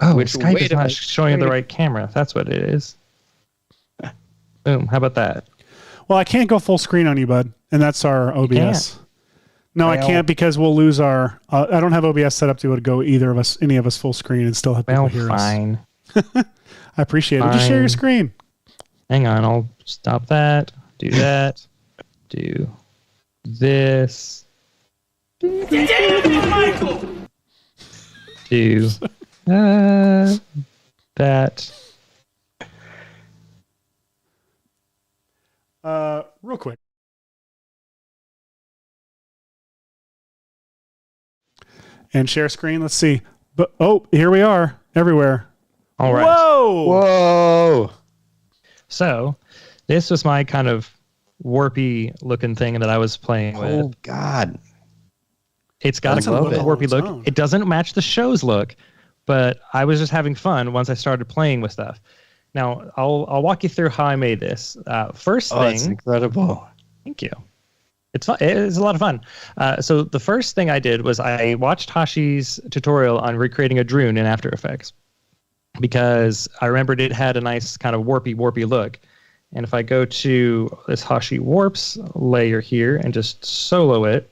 Oh, Which Skype way is to not make- showing the right camera. That's what it is. Boom. How about that? Well, I can't go full screen on you, bud, and that's our OBS. No, I Well- can't because we'll lose our. I don't have OBS set up to go any of us full screen and still have people Well, hear fine. us. I appreciate it. Just share your Fine. screen. Hang on. I'll stop that. Do that. Do this. Do that. Real quick. And share screen. Let's see. But here we are. Everywhere. All right. Whoa! Whoa! So, this was my kind of warpy looking thing that I was playing with. Oh God! It's got That's a a little look on warpy its look. own. It doesn't match the show's look, but I was just having fun once I started playing with stuff. Now, I'll walk you through how I made this. First Oh, it's thing, incredible. thank you. It's fun. It's a lot of fun. So the first thing I did was I watched Hashi's tutorial on recreating a drone in After Effects because I remembered it had a nice kind of warpy look. And if I go to this Hashi Warps layer here and just solo it,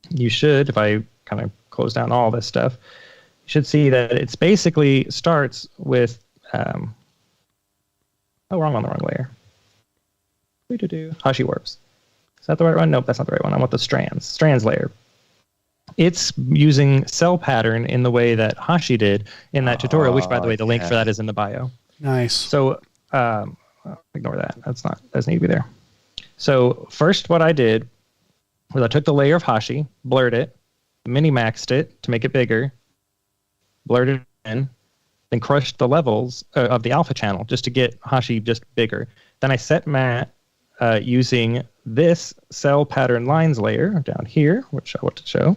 you should, if I kind of close down all this stuff, you should see that it's basically starts with, on the wrong layer. Hashi Warps. Is that the right one? Nope, that's not the right one. I want the strands layer. It's using cell pattern in the way that Hashi did in that tutorial, which, by the way, the link for that is in the bio. Nice. So ignore that. Doesn't need to be there. So first what I did was I took the layer of Hashi, blurred it, mini-maxed it to make it bigger, blurred it in, then crushed the levels of the alpha channel just to get Hashi just bigger. Then I set matte using this cell pattern lines layer down here, which I want to show.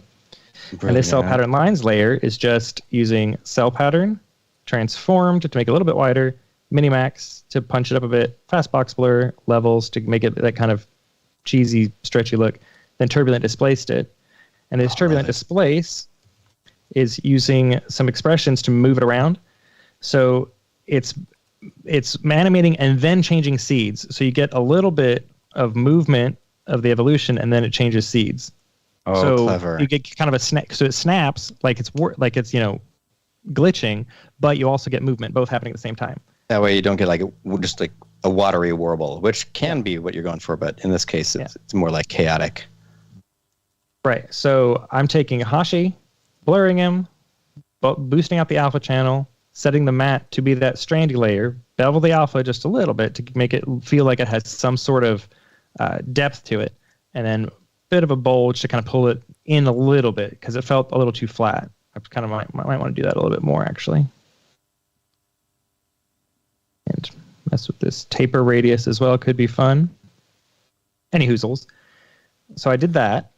And this cell pattern lines layer is just using cell pattern, transformed to make it a little bit wider, minimax to punch it up a bit, fast box blur, levels to make it that kind of cheesy, stretchy look, then turbulent displaced it. And this turbulent displace is using some expressions to move it around. So it's animating and then changing seeds. So you get a little bit of movement of the evolution and then it changes seeds. Oh, So clever. you get kind of a snap. So it snaps like it's glitching, but you also get movement, both happening at the same time. That way you don't get just like a watery warble, which can be what you're going for, but in this case, it's more like chaotic. Right. So I'm taking Hashi, blurring him, boosting out the alpha channel, setting the matte to be that strandy layer, bevel the alpha just a little bit to make it feel like it has some sort of depth to it, and then a bit of a bulge to kind of pull it in a little bit because it felt a little too flat. I kind of might want to do that a little bit more actually. And mess with this taper radius as well. Could be fun. Any hoozles. So I did that.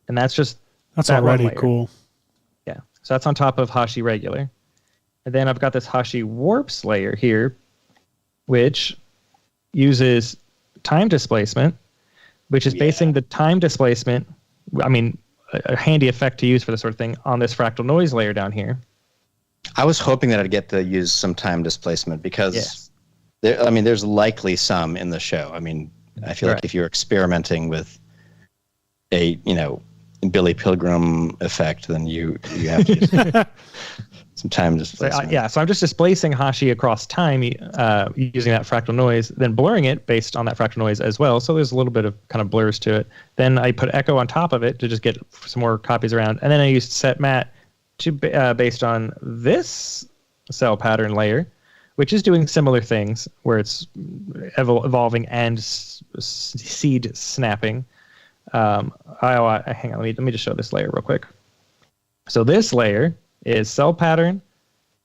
And that's just That's that one already layer. cool. Yeah. So that's on top of Hashi regular. And then I've got this Hashi Warps layer here, which uses time displacement, which is basing the time displacement, a handy effect to use for this sort of thing, on this fractal noise layer down here. I was hoping that I'd get to use some time displacement because Yes. there's likely some in the show. I mean, I feel like Right. if you're experimenting with a Billy Pilgrim effect, then you have to use some time displacement. So I'm just displacing Hashi across time using that fractal noise, then blurring it based on that fractal noise as well. So there's a little bit of kind of blurs to it. Then I put echo on top of it to just get some more copies around. And then I used set matte to based on this cell pattern layer, which is doing similar things where it's evolving and seed snapping. Hang on, let me just show this layer real quick. So this layer is cell pattern,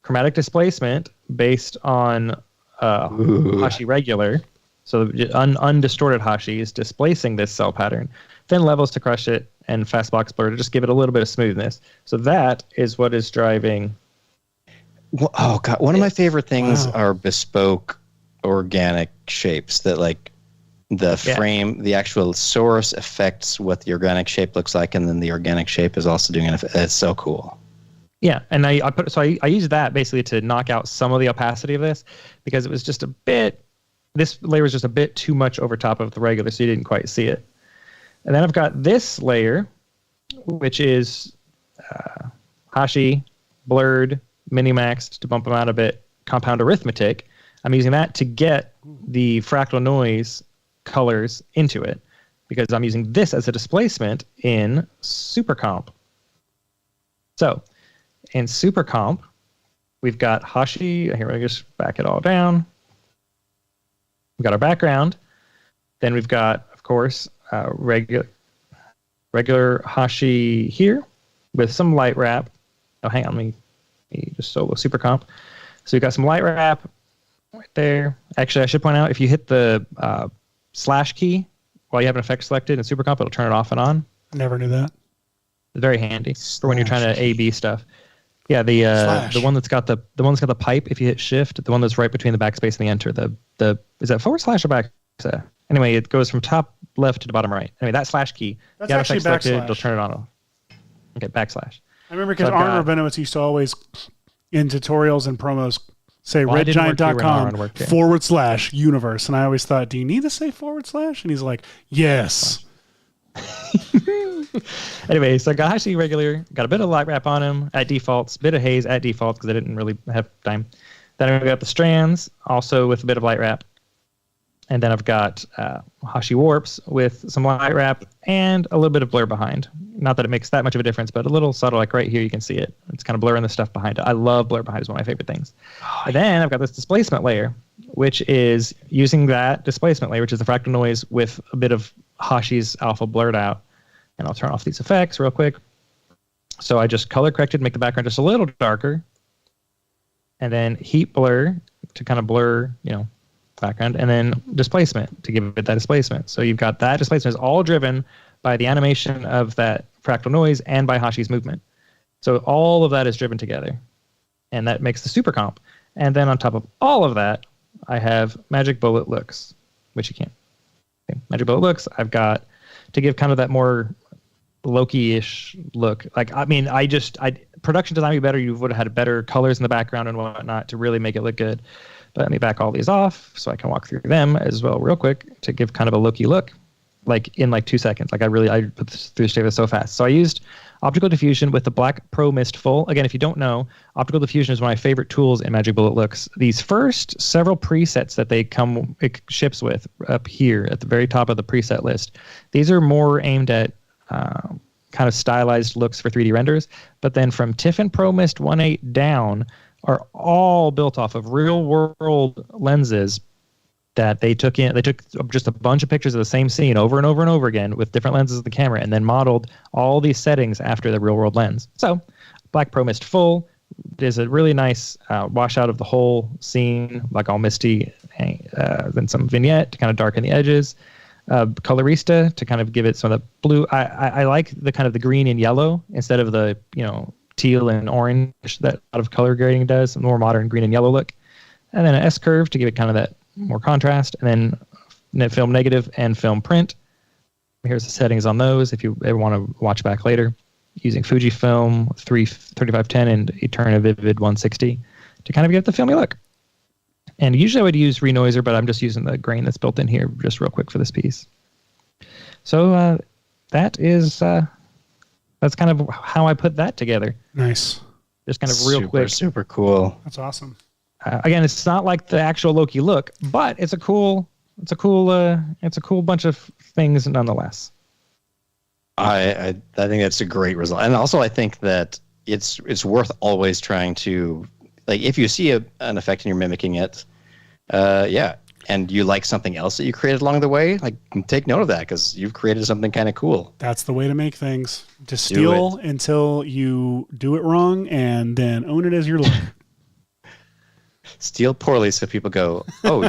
chromatic displacement based on Hashi regular. So the undistorted Hashi is displacing this cell pattern. Then levels to crush it, and fast box blur to just give it a little bit of smoothness. So that is what is driving. Oh God! One of my favorite things are bespoke organic shapes that like the frame, the actual source affects what the organic shape looks like, and then the organic shape is also doing it. It's so cool. Yeah, and I used that basically to knock out some of the opacity of this because it was just a bit. This layer was just a bit too much over top of the regular, so you didn't quite see it. And then I've got this layer, which is Hashi, blurred, mini-maxed to bump them out a bit, compound arithmetic. I'm using that to get the fractal noise colors into it because I'm using this as a displacement in SuperComp. So in SuperComp, we've got Hashi. Here, let me just back it all down. We've got our background. Then we've got, of course, regular Hashi here with some light wrap. Oh, hang on, let me just solo SuperComp. So we've got some light wrap right there. Actually, I should point out, if you hit the slash key while you have an effect selected in SuperComp, it'll turn it off and on. I never knew that. It's very handy for when you're trying to A/B stuff. Yeah, the one that's got the pipe. If you hit Shift, the one that's right between the backspace and the enter. The is that forward slash or back? Anyway, it goes from top left to the bottom right. Anyway, that slash key. That's you have actually effect selected, backslash. it'll turn it on. Okay, backslash. I remember because So Arn Rabinowitz used to always, in tutorials and promos, say Well, I didn't work here when Arn redgiant.com worked here. /universe. And I always thought, do you need to say /? And he's like, yes. Anyway, so I got Hashi regular, got a bit of light wrap on him at defaults, bit of haze at defaults because I didn't really have time. Then I've got the strands, also with a bit of light wrap. And then I've got Hashi warps with some light wrap and a little bit of blur behind. Not that it makes that much of a difference, but a little subtle, like right here you can see it. It's kind of blurring the stuff behind it. I love blur behind, it's one of my favorite things. And then I've got this displacement layer, which is using that displacement layer, which is the fractal noise with a bit of Hashi's alpha blurred out. And I'll turn off these effects real quick. So I just color corrected, make the background just a little darker. And then heat blur to kind of blur, background. And then displacement to give it that displacement. So you've got that displacement is all driven by the animation of that fractal noise and by Hashi's movement. So all of that is driven together. And that makes the SuperComp. And then on top of all of that, I have Magic Bullet looks, which you can't. Okay. Magic Bullet looks, I've got to give kind of that more Loki-ish look. Production design would be better. You would have had better colors in the background and whatnot to really make it look good. But let me back all these off so I can walk through them as well real quick to give kind of a Loki look, like in like 2 seconds. Like I put this through the so fast. So I used optical diffusion with the Black Pro Mist Full. Again, if you don't know, optical diffusion is one of my favorite tools in Magic Bullet Looks. These first several presets that it ships with up here at the very top of the preset list, these are more aimed at kind of stylized looks for 3D renders. But then from Tiffen Pro Mist 1.8 down are all built off of real world lenses that they took just a bunch of pictures of the same scene over and over and over again with different lenses of the camera and then modeled all these settings after the real world lens. So Black Pro Mist Full is a really nice washout of the whole scene, like all misty, then some vignette to kind of darken the edges. Colorista to kind of give it some of the blue. I like the kind of the green and yellow instead of the teal and orange that a lot of color grading does, a more modern green and yellow look. And then an S curve to give it kind of that more contrast, and then film negative and film print. Here's the settings on those if you ever want to watch back later, using Fujifilm 3510 and Eterna Vivid 160 to kind of get the filmy look. And usually I would use Renoiser, but I'm just using the grain that's built in here just real quick for this piece. So that is that's kind of how I put that together. Nice. Just kind of real quick. Super cool. That's awesome. Again, it's not like the actual Loki look, but it's a cool bunch of things nonetheless. I think that's a great result, and also I think that it's worth always trying to, like, if you see an effect and you're mimicking it, and you like something else that you created along the way, like, take note of that because you've created something kind of cool. That's the way to make things. Just steal until you do it wrong, and then own it as your look. Steal poorly so people go, oh,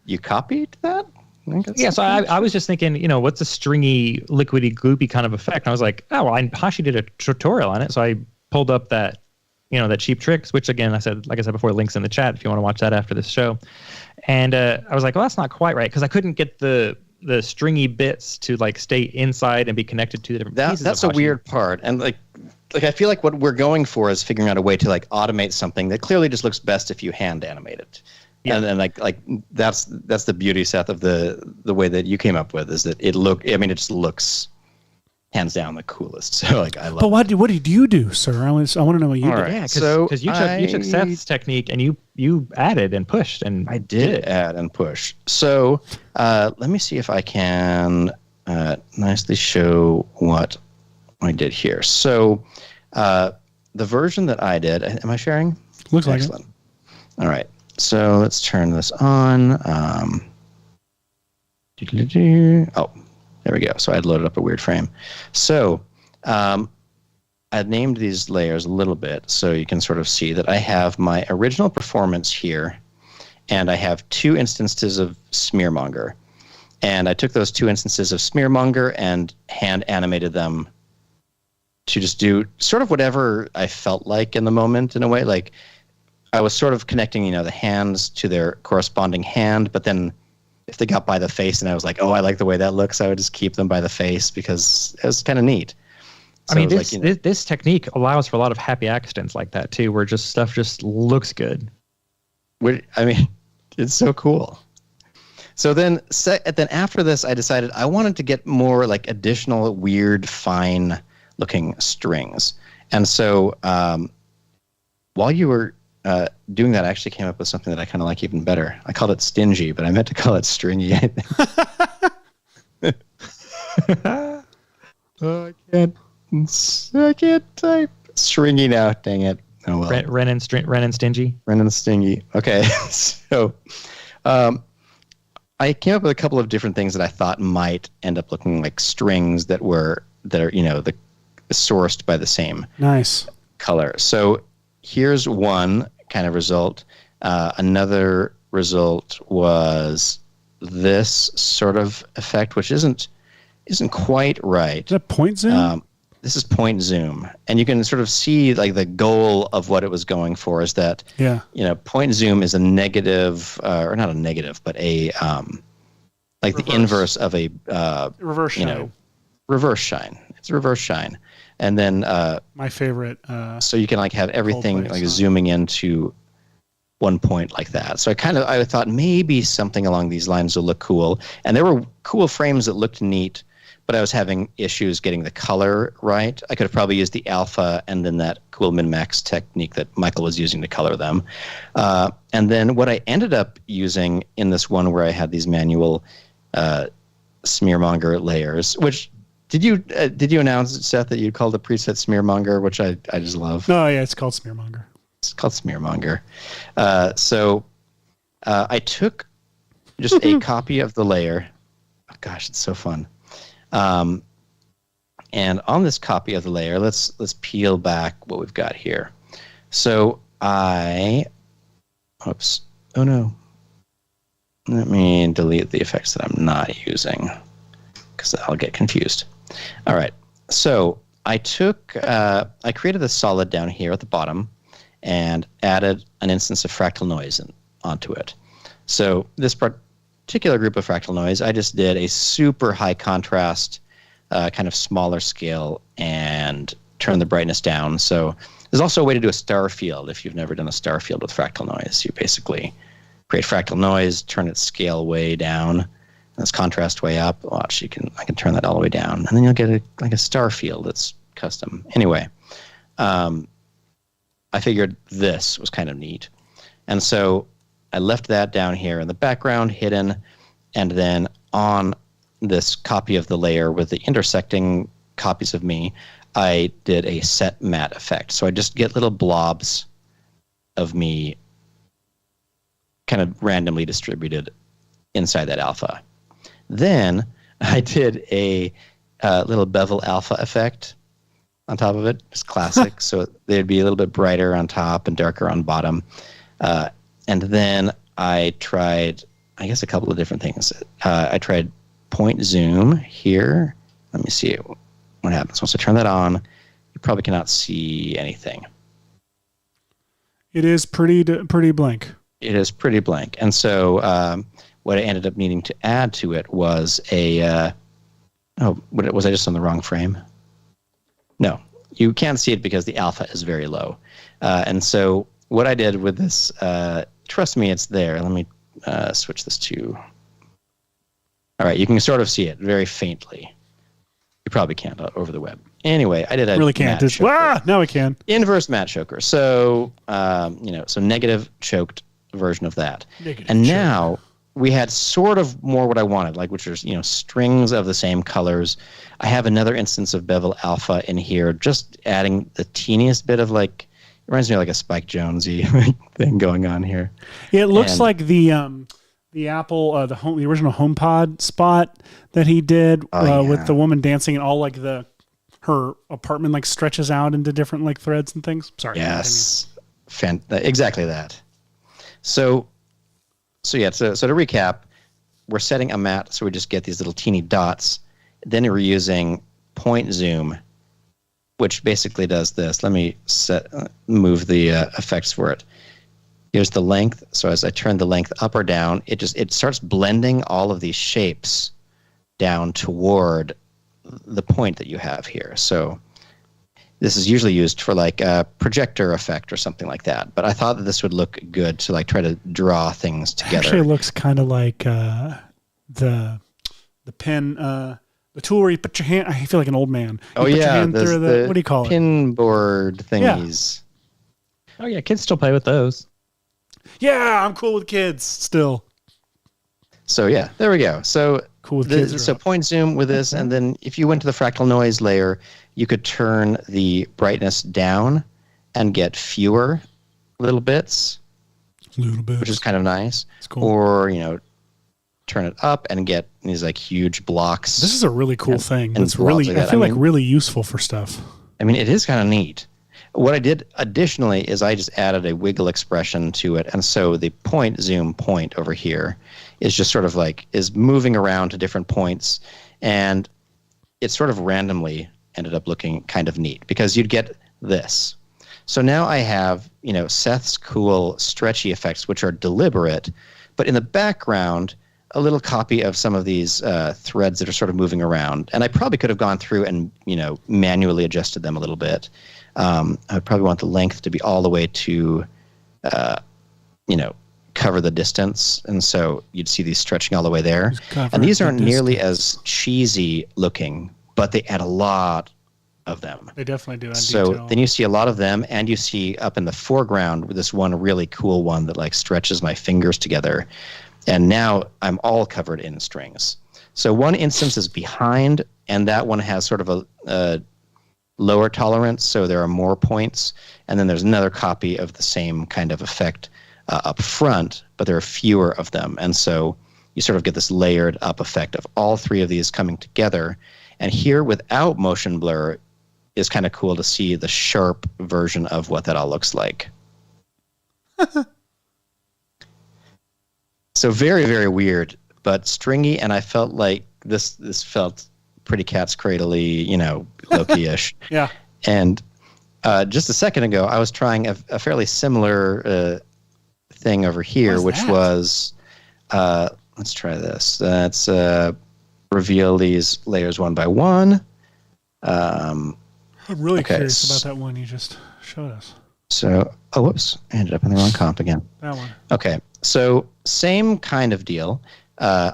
you copied that? Yeah, so I was just thinking, what's a stringy, liquidy, gloopy kind of effect? And I was like, oh, well, Hashi did a tutorial on it, so I pulled up that, that Cheap Tricks, which again, like I said before, links in the chat if you want to watch that after this show. And I was like, well, that's not quite right because I couldn't get the stringy bits to like stay inside and be connected to the different pieces. That's a weird part, and like I feel like what we're going for is figuring out a way to like automate something that clearly just looks best if you hand animate it. Yeah. And then like that's the beauty, Seth, of the way that you came up with is that it just looks hands down the coolest. So like I love. But what do you do, sir? I want to know what you do. Right. Yeah, because you took Seth's technique and you added and pushed, and I did add and push. So let me see if I can nicely show what I did here. So the version that I did, am I sharing? Looks like it. All right. So let's turn this on. Oh, there we go. So I'd loaded up a weird frame. So I'd named these layers a little bit so you can sort of see that I have my original performance here, and I have 2 instances of Smearmonger. And I took those 2 instances of Smearmonger and hand animated them to just do sort of whatever I felt like in the moment in a way. Like I was sort of connecting, the hands to their corresponding hand, but then if they got by the face and I was like, oh, I like the way that looks, I would just keep them by the face because it was kind of neat. So this technique allows for a lot of happy accidents like that too, where just stuff just looks good. It's so cool. So then after this, I decided I wanted to get more like additional weird, fine looking strings. And so while you were doing that, I actually came up with something that I kind of like even better. I called it stingy, but I meant to call it stringy, I think. I can't type stringy now. Dang it. Oh well. Ren and Stingy. Ren and Stingy. Okay. So I came up with a couple of different things that I thought might end up looking like strings that are sourced by the same color. So here's one kind of result. Another result was this sort of effect, which isn't quite right. Is that point zoom? This is point zoom, and you can sort of see like the goal of what it was going for is that point zoom is a negative, or not a negative, but a like reverse. The inverse of a reverse shine. Reverse shine. It's a reverse shine. And then my favorite. So you can like have everything like zooming into one point like that. So I thought maybe something along these lines will look cool. And there were cool frames that looked neat, but I was having issues getting the color right. I could have probably used the alpha and then that cool min-max technique that Michael was using to color them. And then what I ended up using in this one where I had these manual Smearmonger layers, which did you announce, Seth, that you called the preset Smearmonger, which I just love? Oh, yeah, it's called Smearmonger. It's called Smearmonger. So I took just a copy of the layer. Oh, gosh, it's so fun. And on this copy of the layer, let's peel back what we've got here. So oops, oh no. Let me delete the effects that I'm not using because I'll get confused. All right, so I created a solid down here at the bottom and added an instance of fractal noise onto it. So this particular group of fractal noise, I just did a super high contrast, kind of smaller scale and turn the brightness down. So there's also a way to do a star field if you've never done a star field with fractal noise. You basically create fractal noise, turn its scale way down, and its contrast way up. Watch, I can turn that all the way down, and then you'll get a star field that's custom. Anyway, I figured this was kind of neat. And so I left that down here in the background, hidden, and then on this copy of the layer with the intersecting copies of me, I did a set matte effect. So I just get little blobs of me kind of randomly distributed inside that alpha. Then I did a little bevel alpha effect on top of it. It's classic. So they'd be a little bit brighter on top and darker on bottom. And then I tried, I guess, a couple of different things. I tried point zoom here. Let me see what happens. Once I turn that on, you probably cannot see anything. It is pretty blank. It is pretty blank. And so what I ended up needing to add to it was was I just on the wrong frame? No, you can't see it because the alpha is very low. And so what I did with this, trust me, it's there. Let me switch this to... All right, you can sort of see it very faintly. You probably can't over the web. Anyway, I did a really can't. Now I can. Inverse matte choker. So, so negative choked version of that. Negative and choke. Now we had sort of more what I wanted, like which was, strings of the same colors. I have another instance of bevel alpha in here, just adding the teeniest bit of it reminds me of like a Spike Jonze thing going on here. Yeah, it looks like the Apple, the original HomePod spot that he did with the woman dancing, and all her apartment stretches out into different threads and things. Sorry. Yes, exactly that. So to recap, we're setting a matte, so we just get these little teeny dots. Then we're using point zoom, which basically does this. Let me move the effects for it. Here's the length. So as I turn the length up or down, it starts blending all of these shapes down toward the point that you have here. So this is usually used for a projector effect or something like that. But I thought that this would look good to try to draw things together. Actually, it looks kind of like the pen, the tool where you put your hand. I feel like an old man. You put your hand through the what do you call it? Pin board thingies. Oh yeah, kids still play with those. Yeah, I'm cool with kids still. So yeah, there we go. So cool with kids. So point zoom with this, and then if you went to the fractal noise layer, you could turn the brightness down and get fewer little bits, which is kind of nice. It's cool. Or turn it up and get these huge blocks. This is a really cool thing. It's really, I feel really useful for stuff. I mean, it is kind of neat. What I did additionally is I just added a wiggle expression to it. And so the point zoom point over here is just sort of is moving around to different points. And it sort of randomly ended up looking kind of neat because you'd get this. So now I have, Seth's cool stretchy effects, which are deliberate, but in the background, a little copy of some of these threads that are sort of moving around. And I probably could have gone through and, manually adjusted them a little bit. I would probably want the length to be all the way to, cover the distance. And so you'd see these stretching all the way there. And these aren't nearly as cheesy looking, but they add a lot of them. They definitely do. So then you see a lot of them, and you see up in the foreground with this one really cool one that stretches my fingers together. And now I'm all covered in strings. So one instance is behind, and that one has sort of a lower tolerance, so there are more points. And then there's another copy of the same kind of effect up front, but there are fewer of them. And so you sort of get this layered up effect of all three of these coming together. And here, without motion blur, is kind of cool to see the sharp version of what that all looks like. So very, very weird, but stringy, and I felt like this felt pretty cat's cradle-y, Loki-ish. Yeah. And just a second ago, I was trying a fairly similar thing over here, which was, let's try this. Let's reveal these layers one by one. I'm really curious about that one you just showed us. So, whoops, I ended up in the wrong comp again. That one. Okay, so same kind of deal. I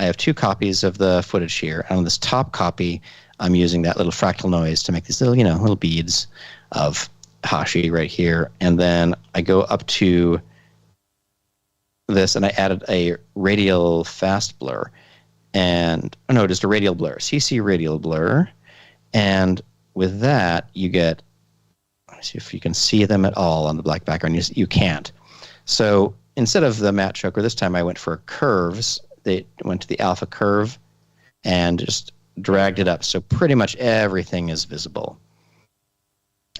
have two copies of the footage here. On this top copy, I'm using that little fractal noise to make these little, little beads of Hashi right here. And then I go up to this and I added a radial fast blur just a radial blur, CC radial blur. And with that, you get, let me see if you can see them at all on the black background. You can't. So instead of the matte choker, this time I went for curves. They went to the alpha curve and just dragged it up. So pretty much everything is visible.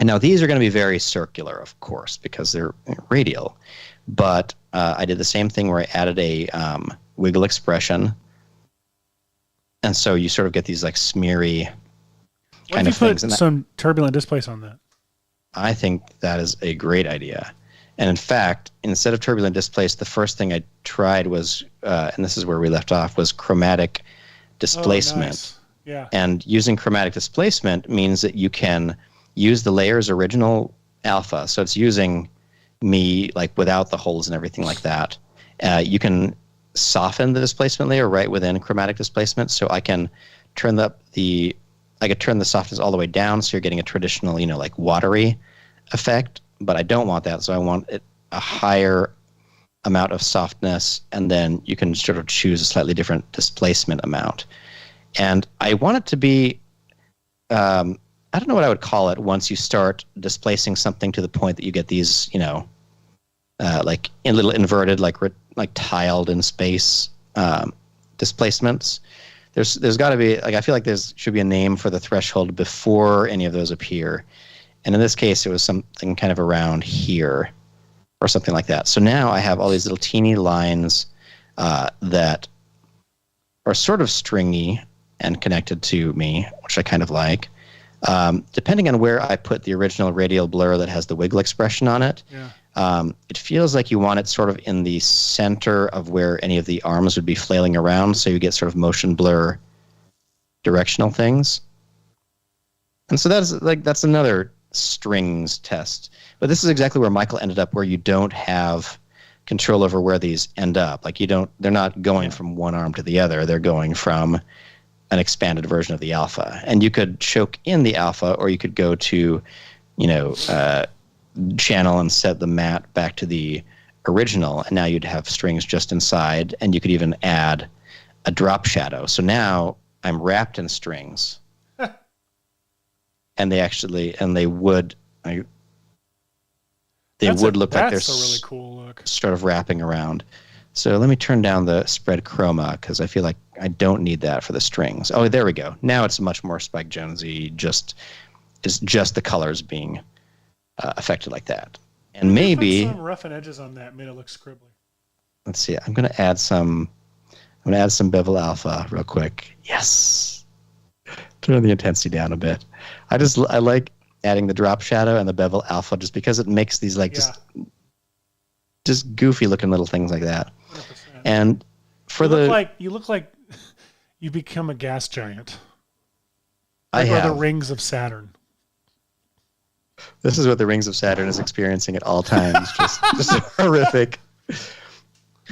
And now these are going to be very circular, of course, because they're radial. But I did the same thing where I added a wiggle expression. And so you sort of get these like smeary kind of things. Put some turbulent displace on that? I think that is a great idea. And in fact, instead of turbulent displace, the first thing I tried was, and this is where we left off, was chromatic displacement. Oh, nice. Yeah. And using chromatic displacement means that you can use the layer's original alpha. So it's using me like without the holes and everything like that. You can soften the displacement layer right within chromatic displacement. So I can turn the softness all the way down. So you're getting a traditional, like watery effect, but I don't want that. So I want a higher amount of softness. And then you can sort of choose a slightly different displacement amount. And I want it to be, I don't know what I would call it once you start displacing something to the point that you get these, like in little inverted, like tiled in space displacements. There's got to be, like, I feel like should be a name for the threshold before any of those appear. And in this case, it was something kind of around here or something like that. So now I have all these little teeny lines that are sort of stringy and connected to me, which I kind of like. Depending on where I put the original radial blur that has the wiggle expression on it, it feels like you want it sort of in the center of where any of the arms would be flailing around, so you get sort of motion blur directional things. And so that's another strings test. But this is exactly where Michael ended up, where you don't have control over where these end up. Like they're not going from one arm to the other. They're going from an expanded version of the alpha. And you could choke in the alpha, or you could go to, channel and set the matte back to the original, and now you'd have strings just inside, and you could even add a drop shadow. So now I'm wrapped in strings. And they would look like they're a really cool look. Sort of wrapping around. So let me turn down the spread chroma, because I feel like I don't need that for the strings. Oh, there we go. Now it's much more Spike Jonze-y. It's just the colors being affected like that. And maybe put some rough and edges on that, made it look scribbly. Let's see. I'm going to add some bevel alpha real quick. Yes. Turn the intensity down a bit. I like adding the drop shadow and the bevel alpha just because it makes these just goofy looking little things like that. 100%. And you look like you become a gas giant. Like the rings of Saturn. This is what the rings of Saturn is experiencing at all times. just horrific.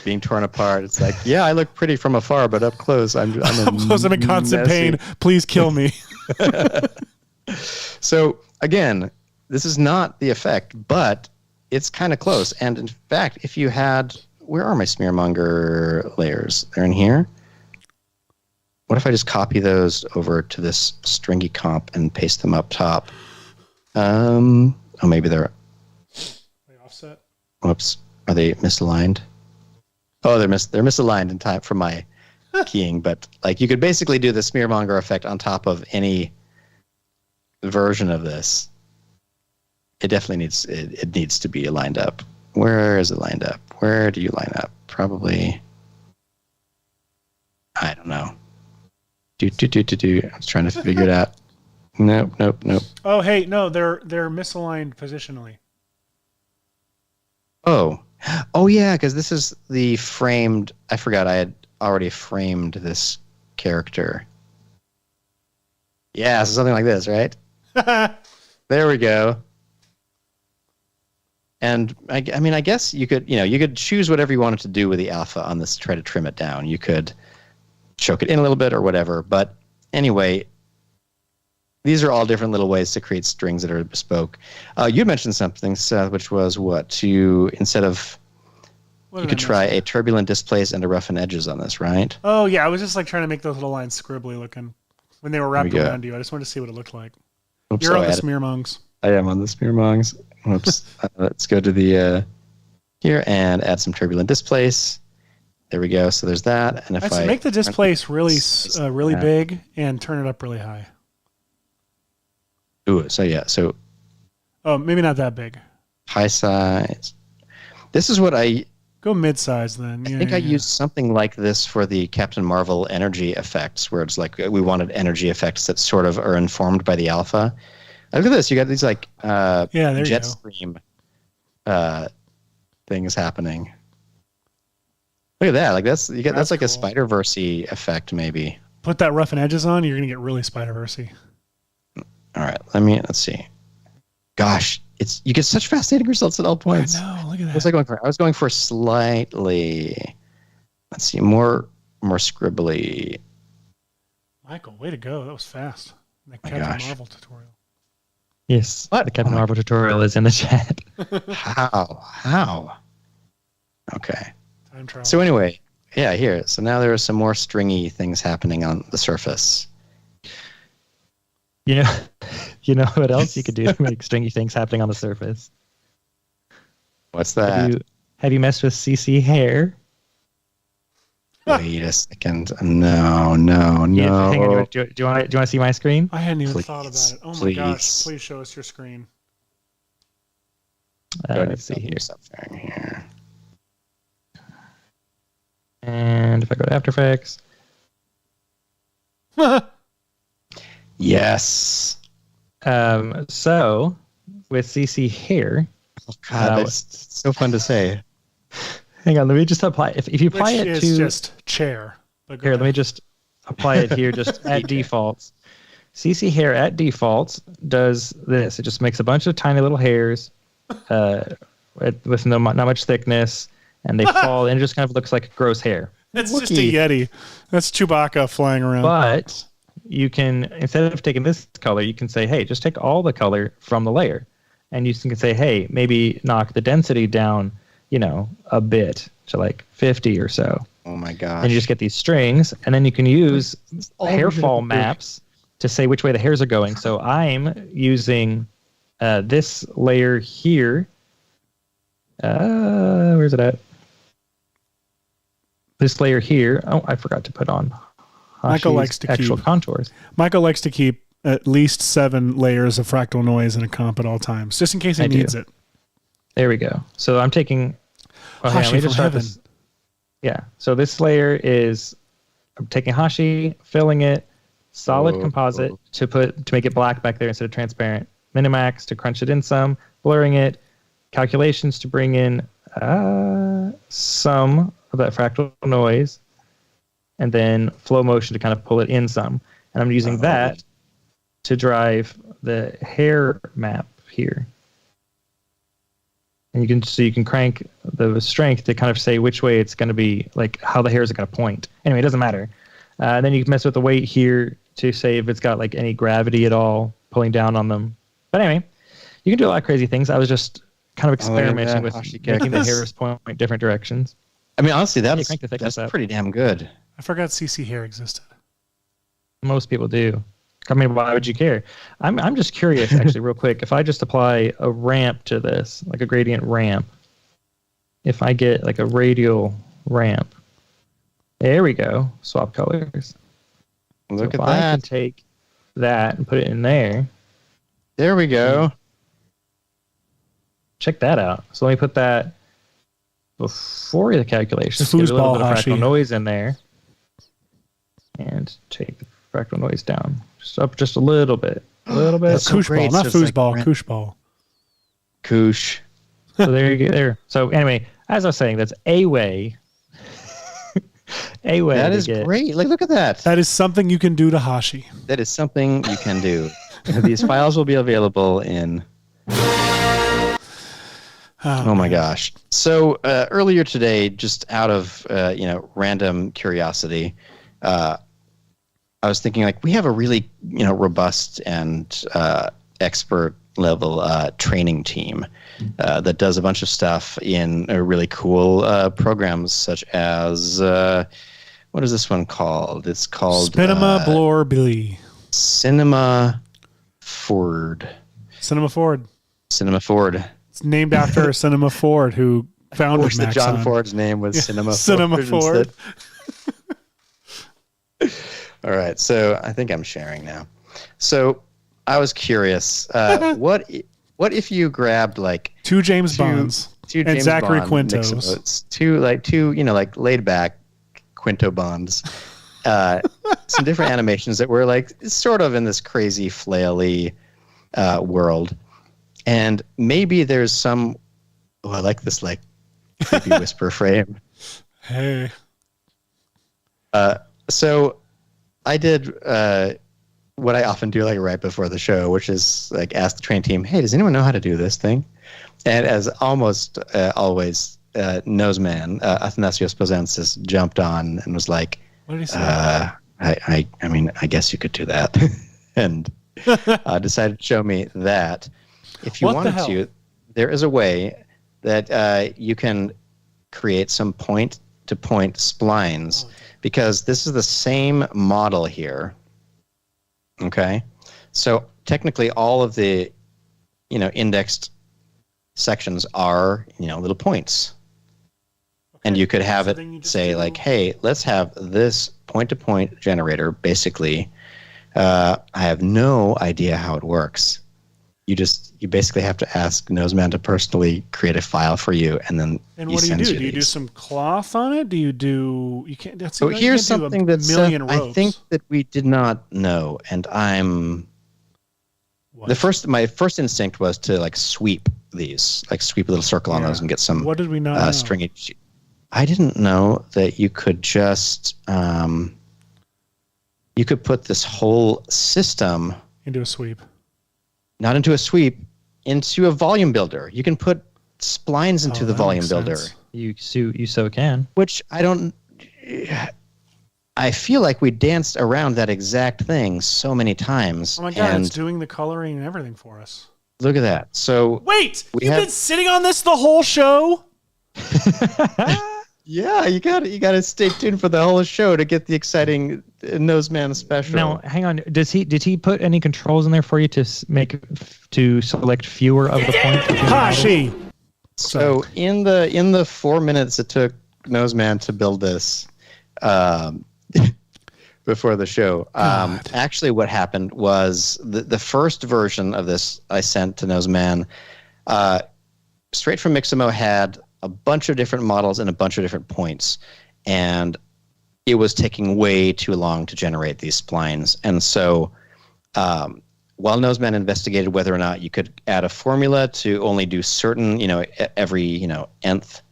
Being torn apart. It's like, yeah, I look pretty from afar, but up close, I'm in constant pain. Please kill me. So again, this is not the effect, but it's kind of close. And in fact, if you had, where are my smearmonger layers? They're in here. What if I just copy those over to this stringy comp and paste them up top? Maybe they're offset. Whoops, are they misaligned? Oh, they're misaligned in time for my keying. But like, you could basically do the smearmonger effect on top of any version of this. It definitely needs to be lined up. Where is it lined up? Where do you line up? Probably, I don't know. I was trying to figure it out. Nope. Oh, hey, no, they're misaligned positionally. Oh yeah, because this is the framed. I forgot I had already framed this character. Yeah, so something like this, right? There we go. And I guess you could choose whatever you wanted to do with the alpha on this. Try to trim it down. You could choke it in a little bit or whatever. But anyway, these are all different little ways to create strings that are bespoke. You mentioned something, Seth, which was what? Instead of you could try a turbulent displace and a roughen edges on this, right? Oh yeah, I was just like trying to make those little lines scribbly looking when they were wrapped around you. I just wanted to see what it looked like. Oops, You're on the Smearmongs. I am on the Smearmongs. Whoops. Let's go to the here and add some turbulent displace. There we go. So there's that. And if I make the displace really big and turn it up really high. Ooh, so yeah, so maybe not that big. High size. This is what I go mid-size then. I think I used something like this for the Captain Marvel energy effects, where it's like we wanted energy effects that sort of are informed by the alpha. Look at this. You got these like jet stream things happening. Look at that. Like that's like cool. A Spider-Verse-y effect maybe. Put that roughen edges on, you're gonna get really Spider-Verse-y. All right, let's see. Gosh, you get such fascinating results at all points. I know, look at that. What was I going for? I was going for slightly. Let's see, more scribbly. Michael, way to go! That was fast. The Captain Marvel tutorial. Yes, the Captain Marvel tutorial is in the chat. How? Okay. Time trial. So anyway, yeah, here. So now there are some more stringy things happening on the surface. You know what else you could do to make stringy things happening on the surface? What's that? Have you messed with CC hair? Wait a second. No. Yeah, hang on. Do you want to see my screen? I hadn't even thought about it. Oh my gosh! Please show us your screen. Let's see here. Something here. And if I go to After Effects. Yes. So with CC hair. Oh God, that's so fun to say. Hang on, let me just apply. If you apply it to just chair. Here, let me just apply it here, just at defaults. CC hair at defaults does this. It just makes a bunch of tiny little hairs, with not much thickness, and they fall, and it just kind of looks like gross hair. That's just a Yeti. That's Chewbacca flying around. But you can, instead of taking this color, you can say, hey, just take all the color from the layer. And you can say, hey, maybe knock the density down, a bit to like 50 or so. Oh my gosh. And you just get these strings, and then you can use hair fall maps to say which way the hairs are going. So I'm using this layer here. Where's it at? This layer here. Oh, I forgot to put on Michael likes to actual contours. Michael likes to keep at least 7 layers of fractal noise in a comp at all times, just in case he needs it. There we go. So I'm taking. Let me just start this. Yeah. So this layer is, I'm taking Hashi, filling it, solid composite to make it black back there instead of transparent. Minimax to crunch it in some, blurring it, calculations to bring in some of that fractal noise, and then flow motion to kind of pull it in some. And I'm using that to drive the hair map here. And you can crank the strength to kind of say which way it's going to be, like how the hairs are going to point. Anyway, it doesn't matter. And then you can mess with the weight here to say if it's got like any gravity at all, pulling down on them. But anyway, you can do a lot of crazy things. I was just kind of experimenting with making the hairs point different directions. I mean, honestly, that's pretty damn good. I forgot CC hair existed. Most people do. I mean, why would you care? I'm just curious, actually, real quick. If I just apply a ramp to this, like a gradient ramp, if I get like a radial ramp, there we go. Swap colors. Look at that. I can take that and put it in there. There we go. Check that out. So let me put that before the calculations. Get a little bit of fractal noise in there, and take the fractal noise down. Just up just a little bit. That's koosh ball, not foosball, koosh ball. Koosh. So there you go. There. So anyway, as I was saying, that's a way. That is great. Like, look at that. That is something you can do to Hashi. That is something you can do. These files will be available in. Oh my gosh. So earlier today, just out of random curiosity, I was thinking like we have a really robust and expert level training team that does a bunch of stuff in really cool programs such as what is this one called? It's called Cinema Blorby. Cinema Ford. Cinema Ford. Cinema Ford. It's named after Cinema Ford, who I founded wish that John Maxon. Ford's name was Cinema Ford. Cinema Ford. All right, so I think I'm sharing now. So I was curious, what if you grabbed like Two James Bonds. two and James Zachary Bond Quintos. mix-a-motes, two like laid back Quinto Bonds, some different animations that were like sort of in this crazy flaily world, and maybe there's some. Oh, I like this like creepy whisper frame. Hey. So I did what I often do like right before the show, which is like ask the train team, hey, does anyone know how to do this thing? And as almost always, Noseman, Athanasios Pozensis, jumped on and was like, What did he say? I mean, I guess you could do that. And decided to show me that if you What the wanted hell? to, there is a way that you can create some point-to-point splines, because this is the same model here. Okay, so technically all of the indexed sections are little points, and you could have So then you it just say do- like, hey, let's have this point-to-point generator. Basically, I have no idea how it works. You basically have to ask Noseman to personally create a file for you, and then And he what do you sends do? Do you do these. some cloth on it? Do you do? You can't. That's So you here's can't do something a that million I ropes. think that we did not know, and What? my first instinct was to like sweep these, like sweep a little circle on Yeah. those and get some What did we not know? stringy. I didn't know that you could just you could put this whole system Into a sweep. not into a sweep, into a volume builder. You can put splines into Oh, the that volume makes builder, sense. You so can. which I feel like we danced around that exact thing so many times. Oh my god! and It's doing the coloring and everything for us. look at that. So Wait, We you've have- been sitting on this the whole show? yeah, you got to stay tuned for the whole show to get the exciting Noseman special. Now, hang on. Did he put any controls in there for you to to select fewer of the points? between the models? Hashi. So in the 4 minutes it took Noseman to build this, before the show, God. actually what happened was the first version of this I sent to Noseman, straight from Mixamo, had a bunch of different models and a bunch of different points, and it was taking way too long to generate these splines. And so while Noseman investigated whether or not you could add a formula to only do certain, every, nth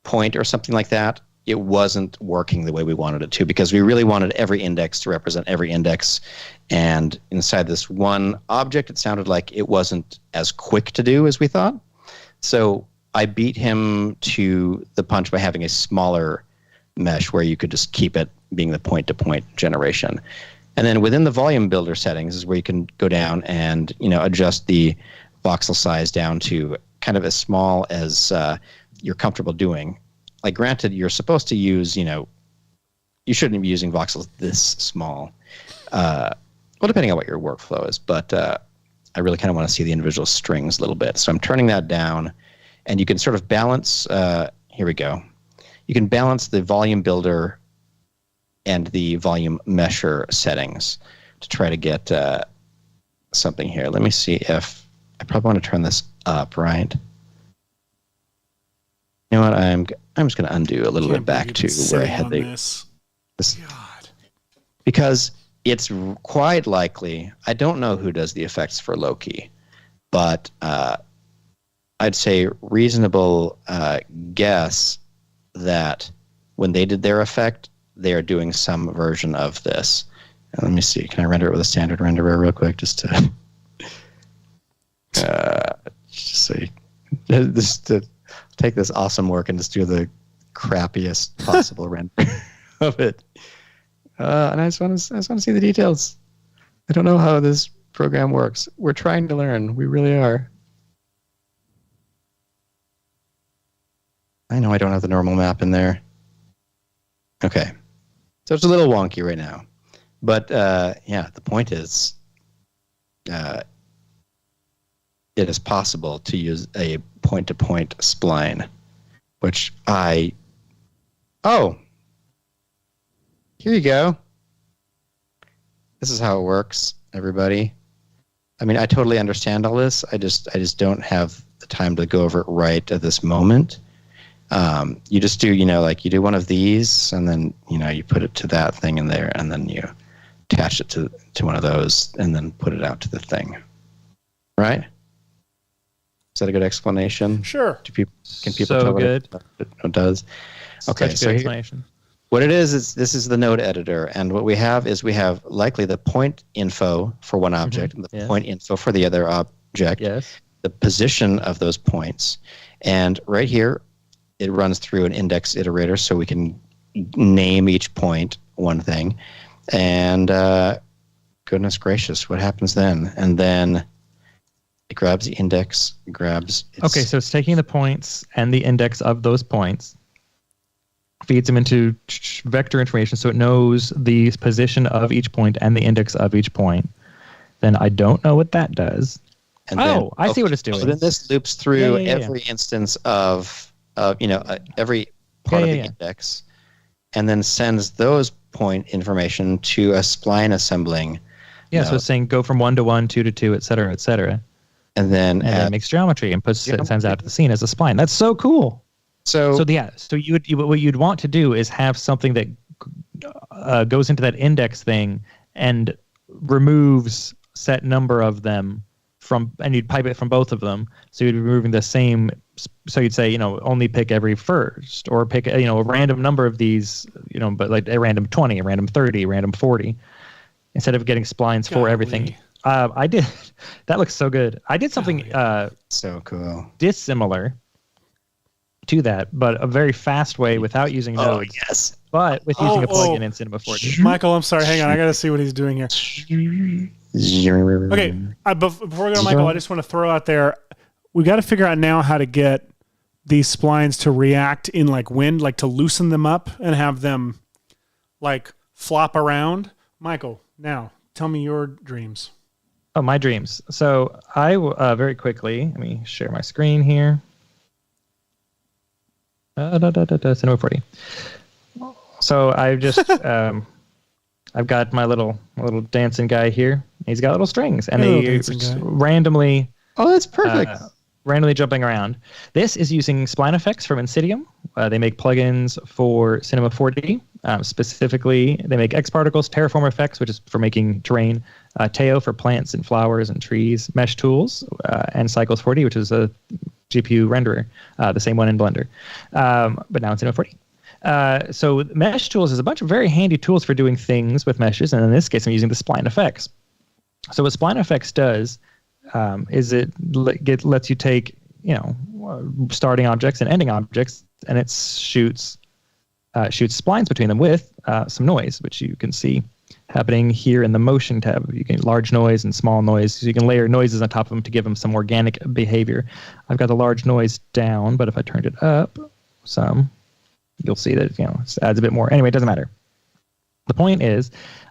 point or something like that, it wasn't working the way we wanted it to, because we really wanted every index to represent every index. And inside this one object, it sounded like it wasn't as quick to do as we thought. So I beat him to the punch by having a smaller mesh where you could just keep it being the point-to-point generation. And then within the volume builder settings is where you can go down and adjust the voxel size down to kind of as small as you're comfortable doing. Like, granted, you're supposed to use, you shouldn't be using voxels this small. Well, depending on what your workflow is, but I really kind of want to see the individual strings a little bit. So I'm turning that down, and you can sort of balance, here we go. You can balance the volume builder and the volume mesher settings to try to get something here. Let me see if, I probably want to turn this up, right? You know what, I'm just going to undo a little bit back to where I had this. this, God. because it's quite likely, I don't know who does the effects for Loki, but I'd say reasonable guess that when they did their effect, they are doing some version of this. Let me see. Can I render it with a standard renderer real quick, just to just to take this awesome work and just do the crappiest possible render of it. and I just want to see the details. I don't know how this program works. We're trying to learn. We really are. I know I don't have the normal map in there. Okay. So it's a little wonky right now. But yeah, the point is it is possible to use a point-to-point spline, which Oh! Here you go. This is how it works, everybody. I mean, I totally understand all this. I just don't have the time to go over it right at this moment. You just do, you do one of these, and then, you put it to that thing in there, and then you attach it to one of those, and then put it out to the thing. Right? Is that a good explanation? Sure. Can people So tell good. what it does? Okay, Such a so good explanation. what it is this is the node editor, and what we have is we have likely the point info for one object, and the yeah. point info for the other object, Yes. the position of those points, and right here it runs through an index iterator, so we can name each point one thing, and goodness gracious, what happens then? And then it grabs the index, Okay, so it's taking the points and the index of those points, feeds them into vector information so it knows the position of each point and the index of each point. Then I don't know what that does. and I see what it's doing. So then this loops through Yeah. every instance of every part of the index, and then sends those point information to a spline assembling. Yeah, so it's saying go from 1 to 1, 2 to 2, et cetera, and then and then it makes geometry and sends out to the scene as a spline. That's so cool. So what you'd want to do is have something that goes into that index thing and removes set number of them and you'd pipe it from both of them. So you'd be removing the same. So you'd say, only pick every first, or pick, a random number of these, but like a random 20, a random 30, a random 40, instead of getting splines for everything. I did. That looks so good. I did something so cool, dissimilar to that, but a very fast way without using nodes. Oh yes, but with using a plugin in Cinema 4D. Michael, I'm sorry. Hang on. I got to see what he's doing here. Okay. Before we go to Michael, I just want to throw out there, we got to figure out now how to get these splines to react in like wind, like to loosen them up and have them like flop around. Michael, now tell me your dreams. Oh, my dreams. So I very quickly, let me share my screen here. Cinema 4D. So I've just I've got my little dancing guy here. He's got little strings, and they just randomly. Oh, that's perfect. Randomly jumping around. This is using spline effects from Insidium. They make plugins for Cinema 4D. Specifically, they make X Particles, Terraform Effects, which is for making terrain, Teo for plants and flowers and trees, Mesh Tools, and Cycles 4D, which is a GPU renderer, the same one in Blender, but now in Cinema 4D. So Mesh Tools is a bunch of very handy tools for doing things with meshes, and in this case, I'm using the spline effects. So what spline effects does is it lets you take starting objects and ending objects, and it shoots splines between them with some noise, which you can see happening here in the motion tab. You can large noise and small noise, so you can layer noises on top of them to give them some organic behavior. I've got the large noise down, but if I turned it up some, you'll see that it adds a bit more. Anyway, it doesn't matter. The point is,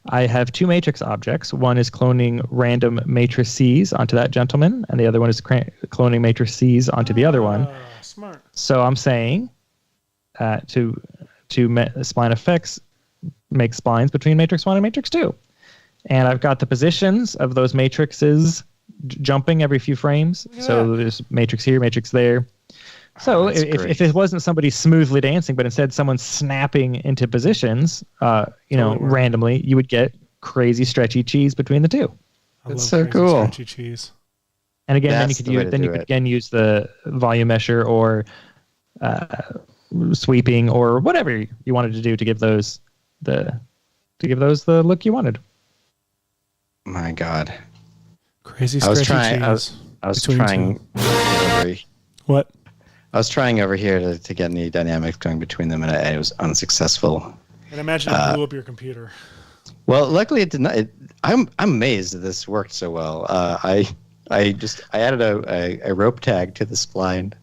I have two matrix objects. One is cloning random matrices onto that gentleman, and the other one is cloning matrices onto the other one. Smart. So I'm saying to spline effects, make splines between matrix 1 and matrix 2. And I've got the positions of those matrices jumping every few frames. So there's matrix here, matrix there. So if it wasn't somebody smoothly dancing, but instead someone snapping into positions, randomly, you would get crazy stretchy cheese between the two. That's so cool. Stretchy cheese. And again, then you could again use the volume mesher or sweeping or whatever you wanted to do to give those the look you wanted. My God. Crazy stretchy cheese. I was trying. What? I was trying over here to get any dynamics going between them, and it was unsuccessful. And imagine it blew up your computer. Well, luckily it did not. I'm amazed that this worked so well. I added a rope tag to the spline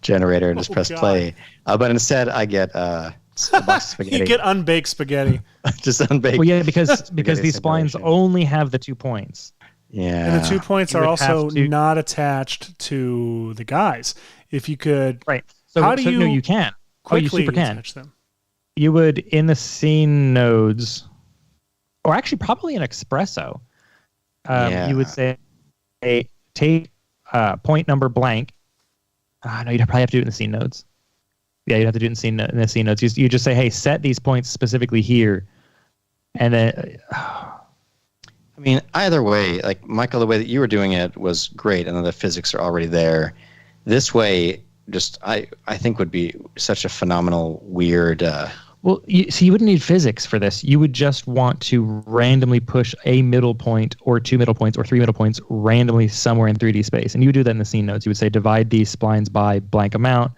generator and just pressed play. But instead, I get a box of spaghetti. You get unbaked spaghetti. Just unbaked. Well, yeah, because these splines only have the 2 points. Yeah. And the 2 points You are would also have to- not attached to the guys. If you could Right. So, How do no, you you can. Oh, you quickly super can. attach them. You would, in the scene nodes, or actually probably in Espresso, you would say, hey, take point number blank. No, you'd probably have to do it in the scene nodes. Yeah, you'd have to do it in the scene nodes. You just say, hey, set these points specifically here. And then... I mean, either way, like Michael, the way that you were doing it was great, and then the physics are already there. This way, just I think would be such a phenomenal, weird. Well, you wouldn't need physics for this. You would just want to randomly push a middle point or 2 middle points or 3 middle points randomly somewhere in 3D space. And you would do that in the scene nodes. You would say divide these splines by blank amount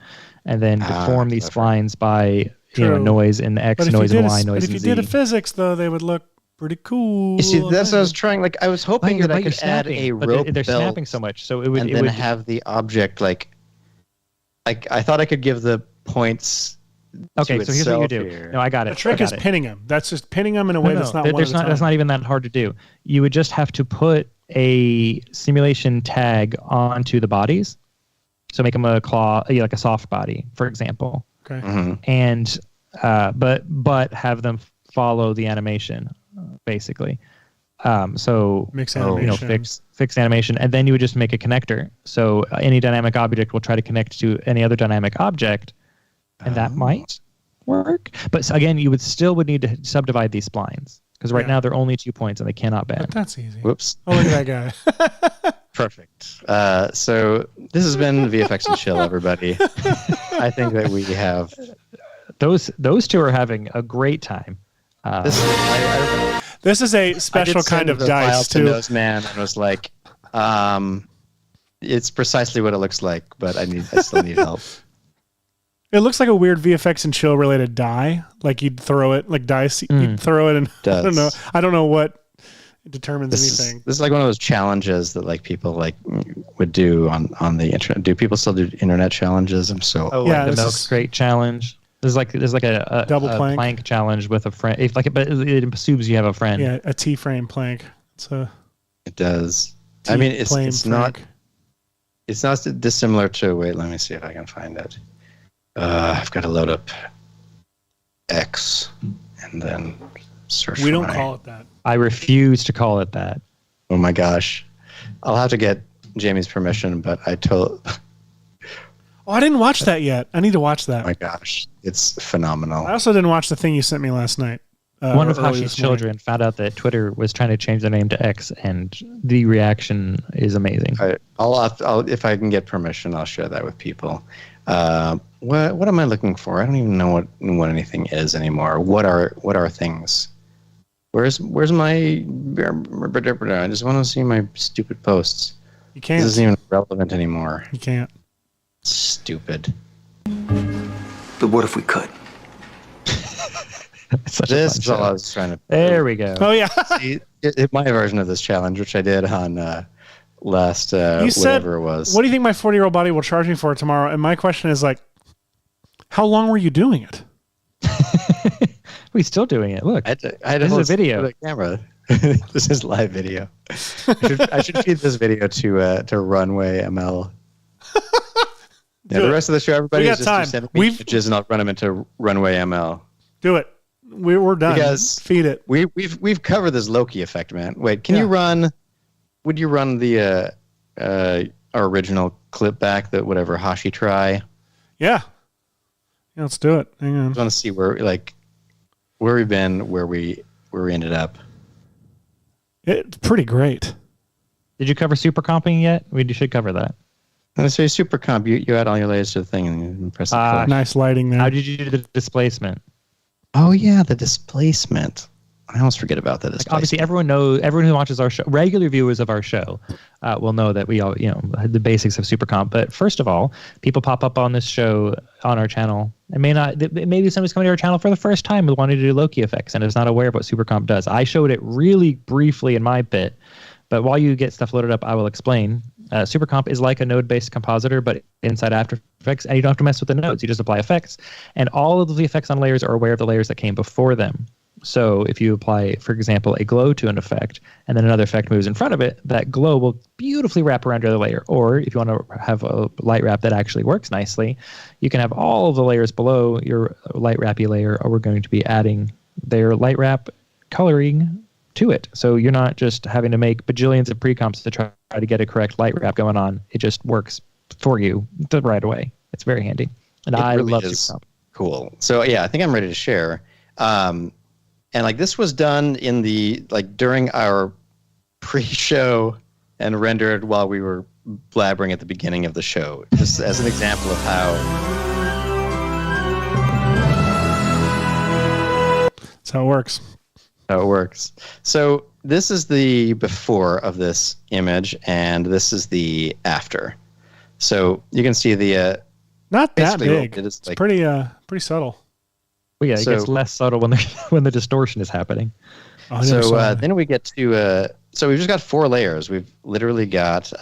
and then deform these splines by noise in the X, noise in Y, noise in Z. But if you did a physics, though, they would look pretty cool. You see, that's what I was trying. Like, I was hoping that I could add a rope they're belt snapping so much, so it would and then have the object like I thought I could give the points. Okay, to so here's what you itself do. here. No, I got it. The trick is pinning them. That's just pinning them in a way that's not one at a time. That's not even that hard to do. You would just have to put a simulation tag onto the bodies. So make them a claw, like a soft body, for example. Okay. Mhm. And but have them follow the animation, basically. So Mix Oh. animation. fix animation, and then you would just make a connector. So any dynamic object will try to connect to any other dynamic object, and that might work. But again, you would need to subdivide these splines because right Yeah. now they're only 2 points and they cannot But bend. that's easy. Whoops. Oh, look at that guy. Perfect. So this has been VFX and Chill, everybody. I think that we have Those two are having a great time. this. I This is a did special send kind of the file dice, to too. Noseman and was like, it's precisely what it looks like, but I still need help. It looks like a weird VFX and Chill related die. Like you'd throw it, like dice. You'd throw it, and Does. I don't know what determines This anything. is like one of those challenges that like people like would do on the internet. Do people still do internet challenges? I'm so Yeah, Like the this milk is- crate challenge. There's like a Double a plank. challenge with a friend. But it assumes you have a friend. Yeah, a T-frame plank. It's a it does. I mean, it's T-plane not plank. it's not dissimilar to. Wait, let me see if I can find it. I've got to load up X and then search. We for don't my- call it that. I refuse to call it that. Oh my gosh, I'll have to get Jamie's permission, but I told. Oh, I didn't watch that yet. I need to watch that. Oh my gosh, it's phenomenal. I also didn't watch the thing you sent me last night. One of early Hashi's this morning. children found out that Twitter was trying to change their name to X, and the reaction is amazing. I'll if I can get permission, I'll share that with people. What am I looking for? I don't even know what anything is anymore. What are things? Where's my? I just want to see my stupid posts. You This can't. isn't even relevant anymore. You can't. Stupid. But what if we could? It's such a This fun is all show. I was trying to. There we go. Oh yeah. See, my version of this challenge, which I did on last You said, whatever it was. what do you think my 40-year-old body will charge me for tomorrow? And my question is like, how long were you doing it? We're still doing it. Look, I had to This is hold a video. the camera. This is live video. I should feed this video to Runway ML. Yeah, Do the it. rest of the show, everybody We is got just time. sending me images, and I'll run them into Runway ML. Do it. We're done. Because Feed it. We've covered this Loki effect, man. Wait, can Yeah. you run? Would you run the our original clip back? That whatever Hashi try. Yeah. Yeah, let's do it. Hang I on. just want to see where we've been, where we ended up. It's pretty great. did you cover super comping yet? We should cover that. And so super comp, you add all your layers to the thing and you press the click. Nice lighting there. How did you do the displacement? Oh yeah, the displacement. I almost forget about that. Like obviously, everyone who watches our show, regular viewers of our show, will know that we all, the basics of Super Comp. But first of all, people pop up on this show on our channel, and maybe somebody's coming to our channel for the first time and wanting to do Loki effects and is not aware of what Super Comp does. I showed it really briefly in my bit, but while you get stuff loaded up, I will explain. Super Comp is like a node-based compositor, but inside After Effects, and you don't have to mess with the nodes. You just apply effects, and all of the effects on layers are aware of the layers that came before them. So if you apply, for example, a glow to an effect, and then another effect moves in front of it, that glow will beautifully wrap around your other layer. Or if you want to have a light wrap that actually works nicely, you can have all of the layers below your light wrappy layer, or we're going to be adding their light wrap coloring to it. So you're not just having to make bajillions of pre-comps to try to get a correct light wrap going on. It just works for you right away. It's very handy. And I really love Super Comp. Cool. So yeah, I think I'm ready to share. And like this was done in during our pre-show and rendered while we were blabbering at the beginning of the show, just as an example of how. That's how it works. How it works. So this is the before of this image, and this is the after. So you can see the. Not that big. It's pretty subtle. Well, yeah, it gets less subtle when the distortion is happening. Then we get to so we've just got 4 layers. We've literally got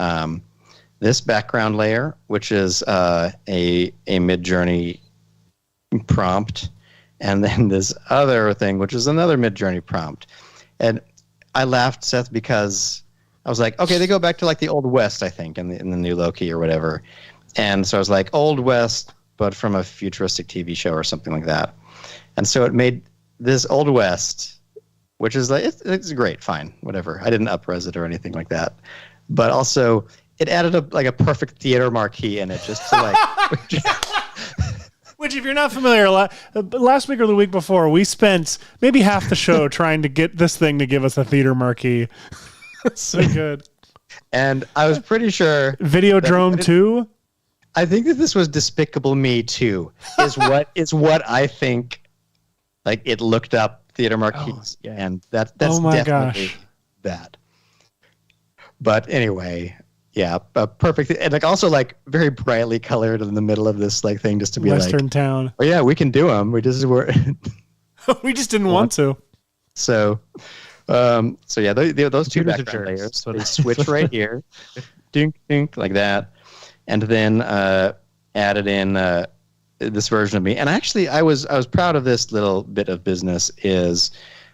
this background layer, which is a Midjourney prompt, and then this other thing, which is another Midjourney prompt. And I laughed, Seth, because I was like, okay, they go back to like the Old West, I think, in the new Loki or whatever. And so I was like, Old West, but from a futuristic TV show or something like that. And so it made this Old West, which is like, it's great, fine, whatever. I didn't up-res it or anything like that. But also, it added a perfect theater marquee in it just to like... Which, if you're not familiar, last week or the week before, we spent maybe half the show trying to get this thing to give us a theater marquee. So good. And I was pretty sure... Videodrome 2? I think that this was Despicable Me 2, is what I think... Like, it looked up theater marquees, and that's definitely that. But anyway, yeah, perfect. And like also like very brightly colored in the middle of this like thing just to be Western town. Oh yeah, we can do them. We just were. We just didn't want to. So yeah, those two background layers. So they switch right here, dink dink like that, and then added in this version of me. And actually, I was proud of this little bit of business.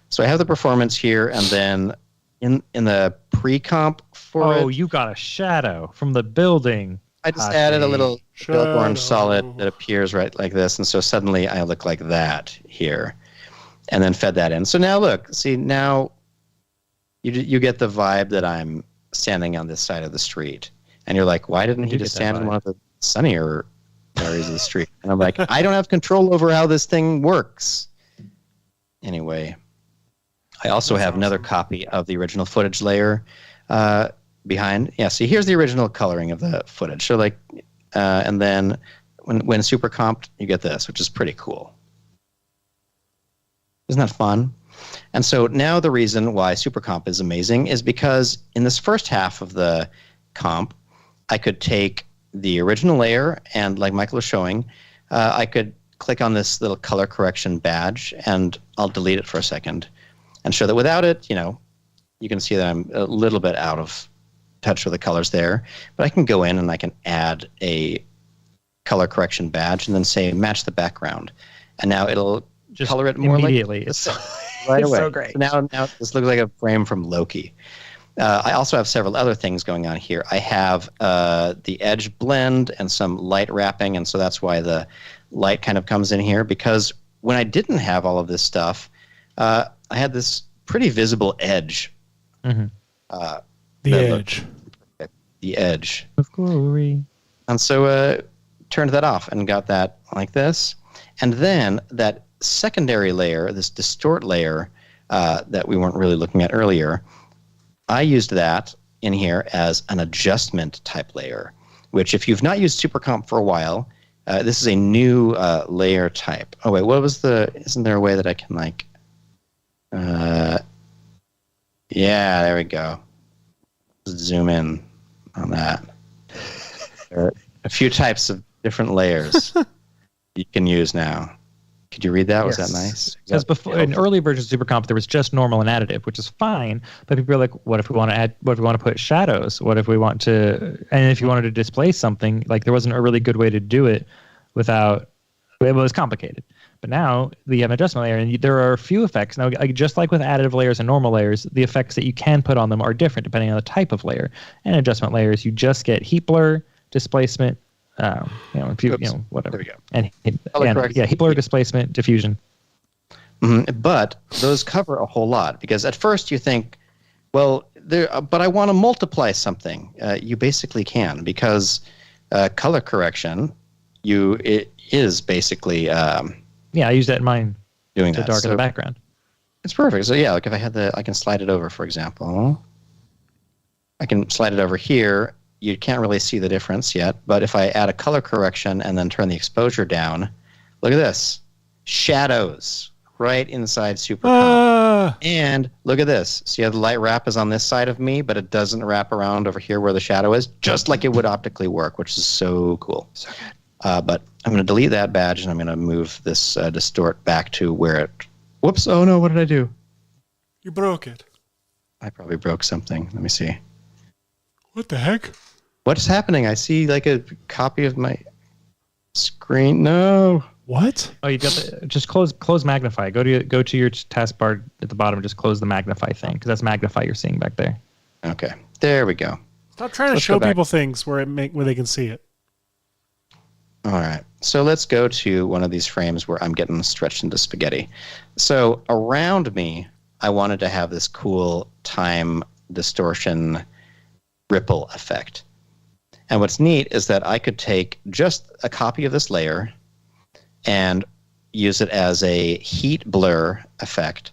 So I have the performance here, and then in the pre-comp for it. Oh, you got a shadow from the building. I just added a little orange solid that appears right like this, and so suddenly I look like that here, and then fed that in. So now look, see now you get the vibe that I'm standing on this side of the street, and you're like, why didn't he just stand in one of the sunnier areas of the street? And I'm like, I don't have control over how this thing works. Anyway, I also have another copy of the original footage layer behind. Yeah, see, here's the original coloring of the footage. So like, and then when super comped, you get this, which is pretty cool. Isn't that fun? And so now the reason why super comp is amazing is because in this first half of the comp, I could take the original layer and, like Michael was showing, I could click on this little color correction badge, and I'll delete it for a second and show that without it, you can see that I'm a little bit out of touch with the colors there. But I can go in and I can add a color correction badge and then say match the background, and now it'll just color it more immediately. Like it's right away. So great. So now this looks like a frame from Loki. I also have several other things going on here. I have the edge blend and some light wrapping, and so that's why the light kind of comes in here, because when I didn't have all of this stuff, I had this pretty visible edge. Mm-hmm. The edge of glory. And so turned that off and got that like this. And then that secondary layer, this distort layer that we weren't really looking at earlier, I used that in here as an adjustment type layer, which if you've not used SuperComp for a while, this is a new layer type. Oh, wait, isn't there a way that I can Yeah, there we go. Zoom in on that. There are a few types of different layers you can use now. Could you read that? Was that nice? Because before in early versions of SuperComp, there was just normal and additive, which is fine. But people are like, what if we want to add? What if we want to put shadows? What if we want to? And if you wanted to display something, like there wasn't a really good way to do it without. It was complicated. But now you have an adjustment layer, and there are a few effects. Now, just like with additive layers and normal layers, the effects that you can put on them are different depending on the type of layer. And adjustment layers, you just get heat blur, displacement, whatever. There we go. And heat blur, displacement, diffusion. Mm-hmm. But those cover a whole lot because at first you think, well, but I want to multiply something. You basically can because color correction, it is basically. I use that in mine doing to darken the background. It's perfect. So yeah, like if I had I can slide it over, for example. I can slide it over here. You can't really see the difference yet, but if I add a color correction and then turn the exposure down, look at this. Shadows right inside SuperComp. And look at this. See how the light wrap is on this side of me, but it doesn't wrap around over here where the shadow is, just like it would optically work, which is so cool. So good. But I'm going to delete that badge, and I'm going to move this distort back to where it... Whoops. Oh, no. What did I do? You broke it. I probably broke something. Let me see. What the heck? What's happening? I see like a copy of my screen. No. What? Oh, you got just close magnify. Go to your taskbar at the bottom and just close the magnify thing because that's magnify you're seeing back there. Okay. There we go. Stop trying to show people things where they can see it. All right. So let's go to one of these frames where I'm getting stretched into spaghetti. So around me, I wanted to have this cool time distortion ripple effect. And what's neat is that I could take just a copy of this layer and use it as a heat blur effect.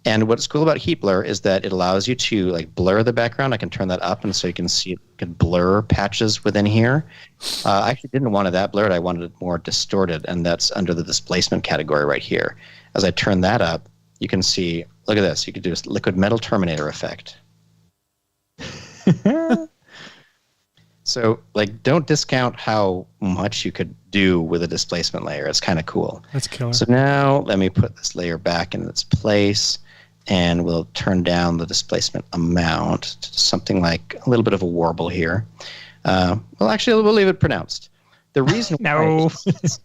And what's cool about heat blur is that it allows you to like blur the background. I can turn that up, and so you can see it can blur patches within here. I actually didn't want it that blurred. I wanted it more distorted, and that's under the displacement category right here. As I turn that up, you can see, look at this. You could do a liquid metal terminator effect. So, like, don't discount how much you could do with a displacement layer. It's kind of cool. That's killer. So now let me put this layer back in its place, and we'll turn down the displacement amount to something like a little bit of a warble here. Well, actually, we'll leave it pronounced. The reason why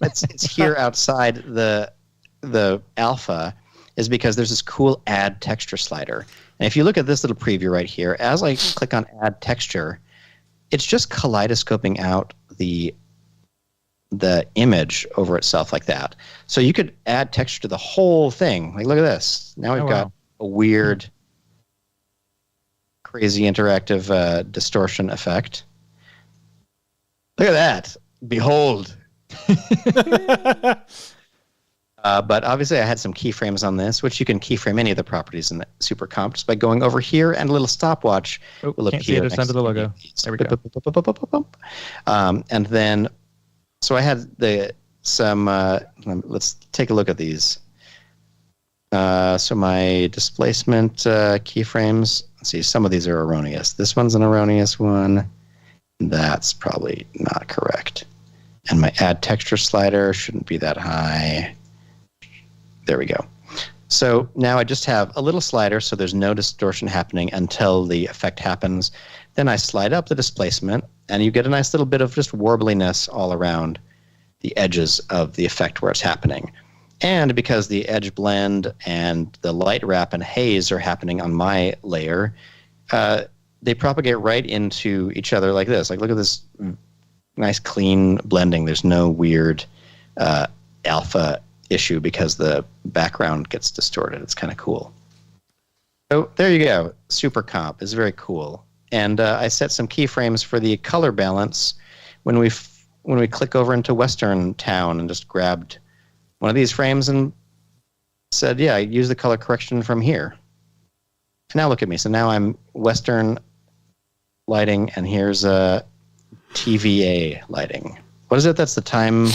it's here outside the alpha is because there's this cool add texture slider. And if you look at this little preview right here, as I click on add texture, it's just kaleidoscoping out the image over itself like that. So you could add texture to the whole thing. Like, look at this. Now we've got a weird, crazy interactive distortion effect. Look at that. Behold. But obviously I had some keyframes on this, which you can keyframe any of the properties in the SuperComp just by going over here, and a little stopwatch will appear next to the logo. There we go. And then, so I had let's take a look at these. So my displacement keyframes, let's see, some of these are erroneous. This one's an erroneous one. That's probably not correct. And my add texture slider shouldn't be that high. There we go. So now I just have a little slider, so there's no distortion happening until the effect happens. Then I slide up the displacement, and you get a nice little bit of just warbliness all around the edges of the effect where it's happening. And because the edge blend and the light wrap and haze are happening on my layer, they propagate right into each other like this. Like, look at this nice clean blending. There's no weird alpha issue because the background gets distorted. It's kind of cool. So there you go. SuperComp is very cool. And I set some keyframes for the color balance when we click over into Western Town, and just grabbed one of these frames and said, yeah, use the color correction from here. And now look at me. So now I'm Western lighting, and here's a TVA lighting. What is it? That's the time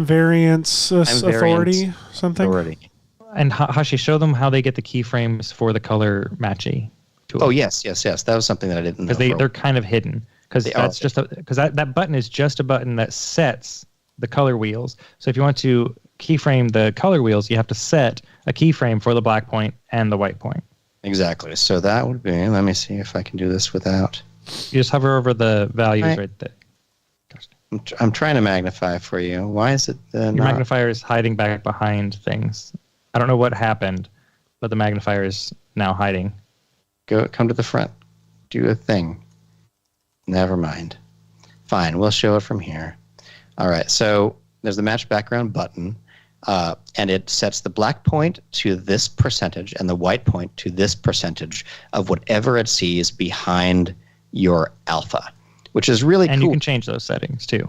variance authority, something. Authority. And Hashi, show them how they get the keyframes for the color matchy tool. Oh yes. That was something that I didn't know. Because they're kind of hidden. Because They that's are. just because that button is just a button that sets the color wheels. So if you want to keyframe the color wheels, you have to set a keyframe for the black point and the white point. Exactly. So that would be. Let me see if I can do this without. You just hover over the values Right. right there. I'm trying to magnify for you. Why is it Your not? magnifier is hiding back behind things. I don't know what happened, but the magnifier is now hiding. Come to the front. Do a thing. Never mind. Fine. We'll show it from here. All right. So there's the match background button, and it sets the black point to this percentage and the white point to this percentage of whatever it sees behind your alpha, which is really And cool. you can change those settings too.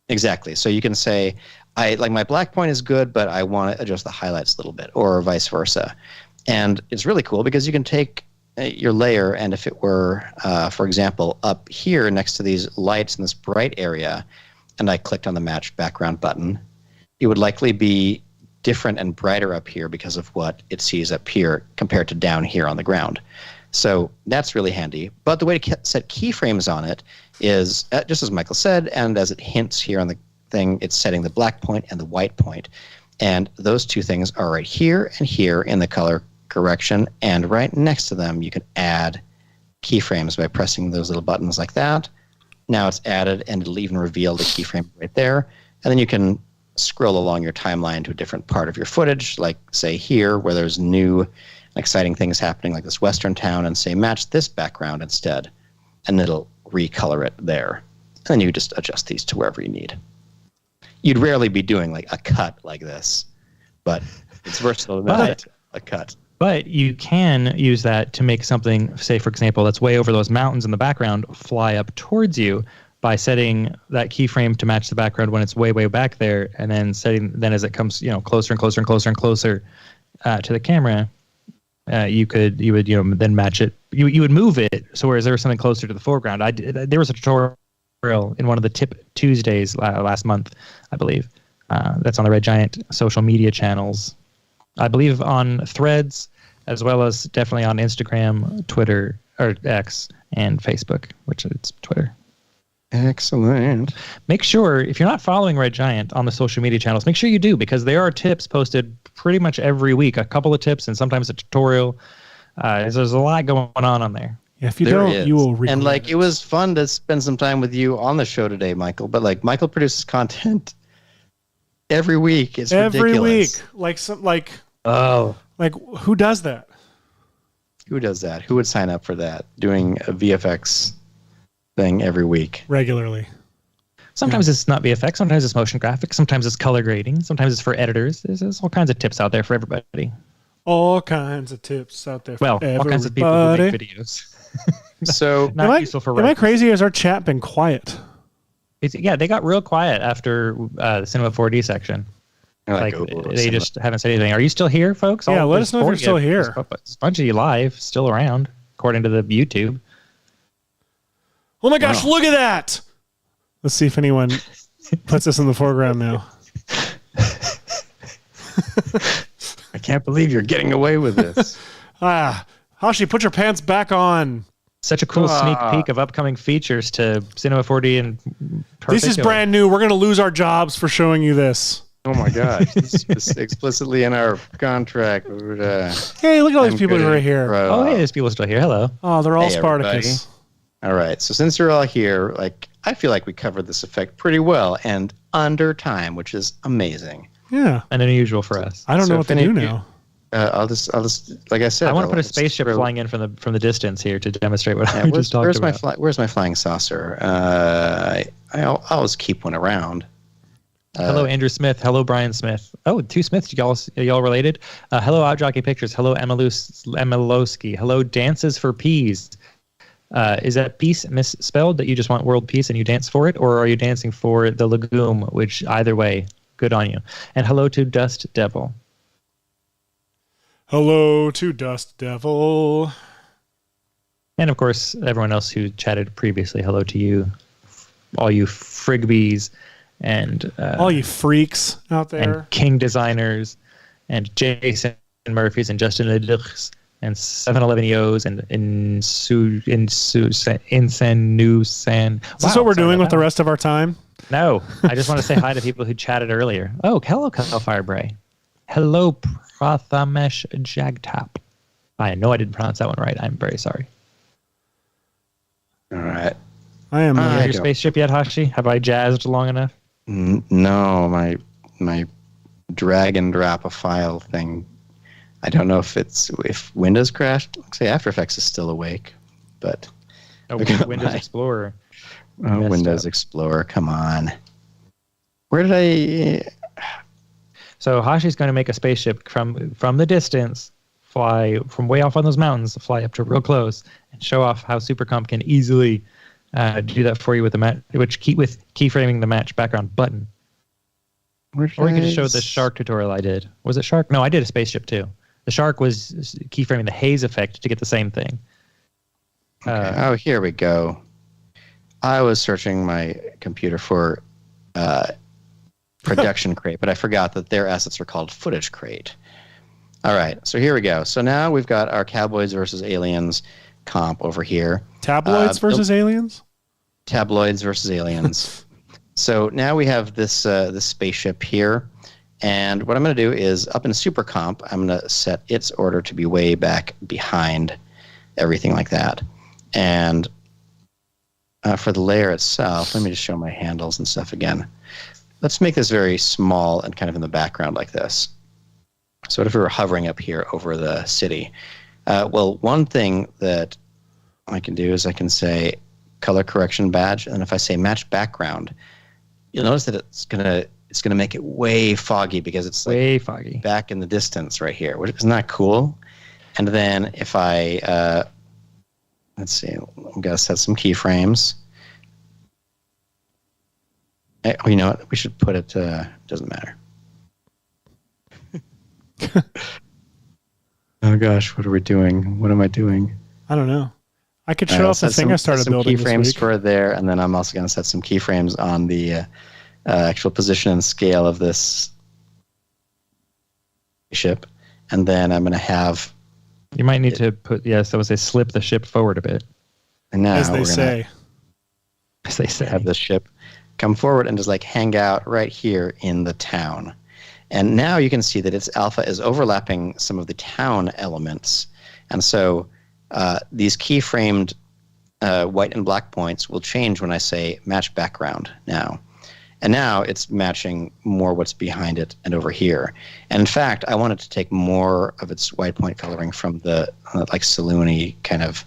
Exactly. So you can say, I like my black point is good, but I want to adjust the highlights a little bit, or vice versa. And it's really cool because you can take your layer, and if it were, for example, up here next to these lights in this bright area, and I clicked on the match background button, it would likely be different and brighter up here because of what it sees up here compared to down here on the ground. So that's really handy. But the way to set keyframes on it is, just as Michael said, and as it hints here on the thing, it's setting the black point and the white point. And those two things are right here and here in the color correction. And right next to them, you can add keyframes by pressing those little buttons like that. Now it's added, and it'll even reveal the keyframe right there. And then you can scroll along your timeline to a different part of your footage, like, say, here, where there's new exciting things happening, like this western town, and say, match this background instead. And it'll recolor it there. And then you just adjust these to wherever you need. You'd rarely be doing like a cut like this, but it's versatile enough. But- A cut. But you can use that to make something, say, for example, that's way over those mountains in the background, fly up towards you by setting that keyframe to match the background when it's way, way back there, and then then as it comes, closer and closer and closer and closer to the camera, you would then match it. You would move it so whereas there was something closer to the foreground. There was a tutorial in one of the Tip Tuesdays last month, I believe. That's on the Red Giant social media channels. I believe on Threads, as well as definitely on Instagram, Twitter, or X, and Facebook, which it's Twitter. Excellent. Make sure, if you're not following Red Giant on the social media channels, make sure you do, because there are tips posted pretty much every week. A couple of tips and sometimes a tutorial. There's a lot going on there. Yeah, if you There don't, is. you will regret And like it was fun to spend some time with you on the show today, Michael. But like Michael produces content every week. It's every ridiculous. week. Oh, Like who does that? who does that? Who would sign up for that? Doing a VFX thing every week. Regularly. Sometimes it's not VFX, sometimes it's motion graphics, sometimes it's color grading, sometimes it's for editors. There's all kinds of tips out there for everybody. All kinds of tips out there. For Well, all kinds of people who make everybody. videos. So Not useful for Am I writers. crazy? Or has our chat been quiet? Yeah, they got real quiet after the Cinema 4D section. Like they just haven't said anything. Are you still here, folks? Yeah, let there's us know if you're 40 still of- here. There's a bunch of you live, still around, according to the YouTube. Oh my gosh, look at that! Let's see if anyone puts this in the foreground now. I can't believe you're getting away with this. Hashi, put your pants back on. Such a cool sneak peek of upcoming features to Cinema 4D and This is particular. brand new. We're going to lose our jobs for showing you this. Oh my gosh, this is explicitly in our contract. Hey, look at all these people who are here. Oh, hey, there's people still here. Hello. Oh, they're all Hey, Spartacus. All right, so since you're all here, like I feel like we covered this effect pretty well and under time, which is amazing. Yeah. And unusual for us. I don't know So what if to do any of you- now. I'll just, like I said, I want to I'll put a just spaceship throw- flying in from the distance here to demonstrate what Yeah, we just talked about. where's my flying saucer? I always keep one around. Hello, Andrew Smith. Hello, Brian Smith. Oh, two Smiths. Y'all related? Hello, Outjockey Pictures. Hello, Emilowski. Hello, Dances for Peas. Is that peace misspelled, that you just want world peace and you dance for it? Or are you dancing for the legume, which either way, good on you. And hello to Dust Devil. Hello to Dust Devil. And of course, everyone else who chatted previously, hello to you, all you Frigbies and All you freaks out there. and King designers and Jason Murphy's and Justin Leduc's and 7-Eleven EOs and Insanusan. Is this what we're doing with the rest of our time? No, I just want to say hi to people who chatted earlier. Oh, hello, Firebray. Hello, Prathamesh Jagtap. I know I didn't pronounce that one right. I'm very sorry. All right. I am. You have your spaceship yet, Hashi? Have I jazzed long enough? No, my drag and drop a file thing. I don't know if Windows crashed. Looks like After Effects is still awake, but Windows Explorer. Windows Explorer. Come on. Where did I? So Hashi's going to make a spaceship from the distance, fly from way off on those mountains, fly up to real close, and show off how SuperComp can easily do that for you with keyframing the match background button. Or you could just show the shark tutorial I did. Was it shark? No, I did a spaceship too. The shark was keyframing the haze effect to get the same thing. Okay. Here we go. I was searching my computer for Production Crate, but I forgot that their assets are called Footage Crate. All right, so here we go. So now we've got our Cowboys versus Aliens comp over here. Tabloids versus aliens? Tabloids versus aliens. So now we have this spaceship here. And what I'm going to do is up in Super Comp, I'm going to set its order to be way back behind everything like that. And for the layer itself, let me just show my handles and stuff again. Let's make this very small and kind of in the background like this. So what if we were hovering up here over the city? Well, one thing that I can do is I can say color correction badge, and if I say match background, you'll notice that it's gonna make it way foggy because it's like way foggy back in the distance right here. Isn't that cool? And then if I let's see, I'm gonna set some keyframes. You know what? We should put it. Doesn't matter. Oh gosh, what are we doing? What am I doing? I don't know. I could show off the thing I started building this week. Keyframes for there, and then I'm also going to set some keyframes on the actual position and scale of this ship, and then I'm going to have. You might need to put I would say slip the ship forward a bit. And now as they say, have the ship come forward and just like hang out right here in the town. And now you can see that its alpha is overlapping some of the town elements. And so these keyframed white and black points will change when I say match background now. And now it's matching more what's behind it and over here. And in fact, I wanted to take more of its white point coloring from the like saloon-y kind of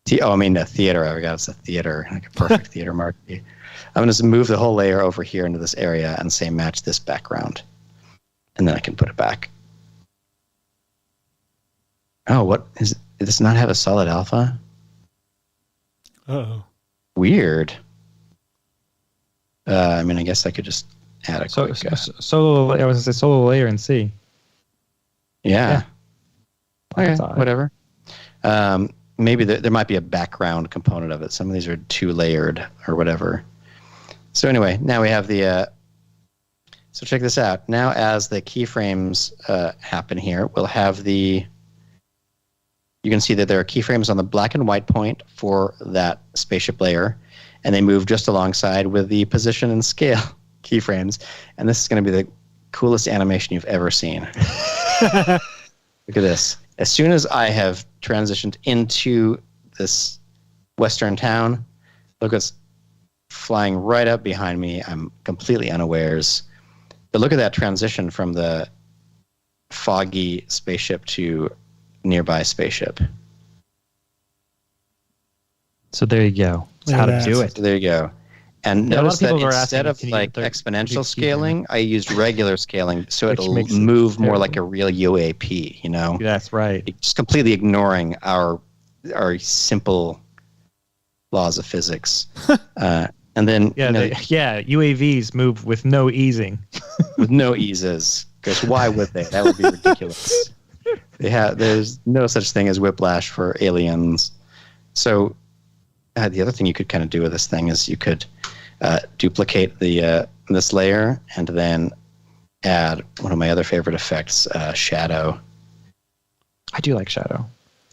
the theater. I forgot it's a theater, like a perfect theater marquee. I'm going to move the whole layer over here into this area and say match this background. And then I can put it back. Oh, what is it? Does this not have a solid alpha? Uh-oh. Weird. I mean, I guess I could just add a quick... Solo, I was going to say solo layer in C. Yeah. Okay, odd. whatever. Maybe there might be a background component of it. Some of these are too layered or whatever. So anyway, now we have the... So check this out. Now as the keyframes happen here, we'll have the... You can see that there are keyframes on the black and white point for that spaceship layer, and they move just alongside with the position and scale keyframes. And this is going to be the coolest animation you've ever seen. Look at this. As soon as I have transitioned into this western town, look what's flying right up behind me. I'm completely unawares. But look at that transition from the foggy spaceship to nearby spaceship. So there you go. That's how to do it. So there you go. And Yeah, notice that people are instead asking, of like can you exponential scaling, I used regular scaling, so Which it'll makes it move more terrible. like a real UAP, you know? That's right. Just completely ignoring our simple laws of physics. And then UAVs move with no easing. with no eases, because why would they? That would be ridiculous. There's no such thing as whiplash for aliens. So the other thing you could kind of do with this thing is you could duplicate the this layer and then add one of my other favorite effects, shadow. I do like shadow.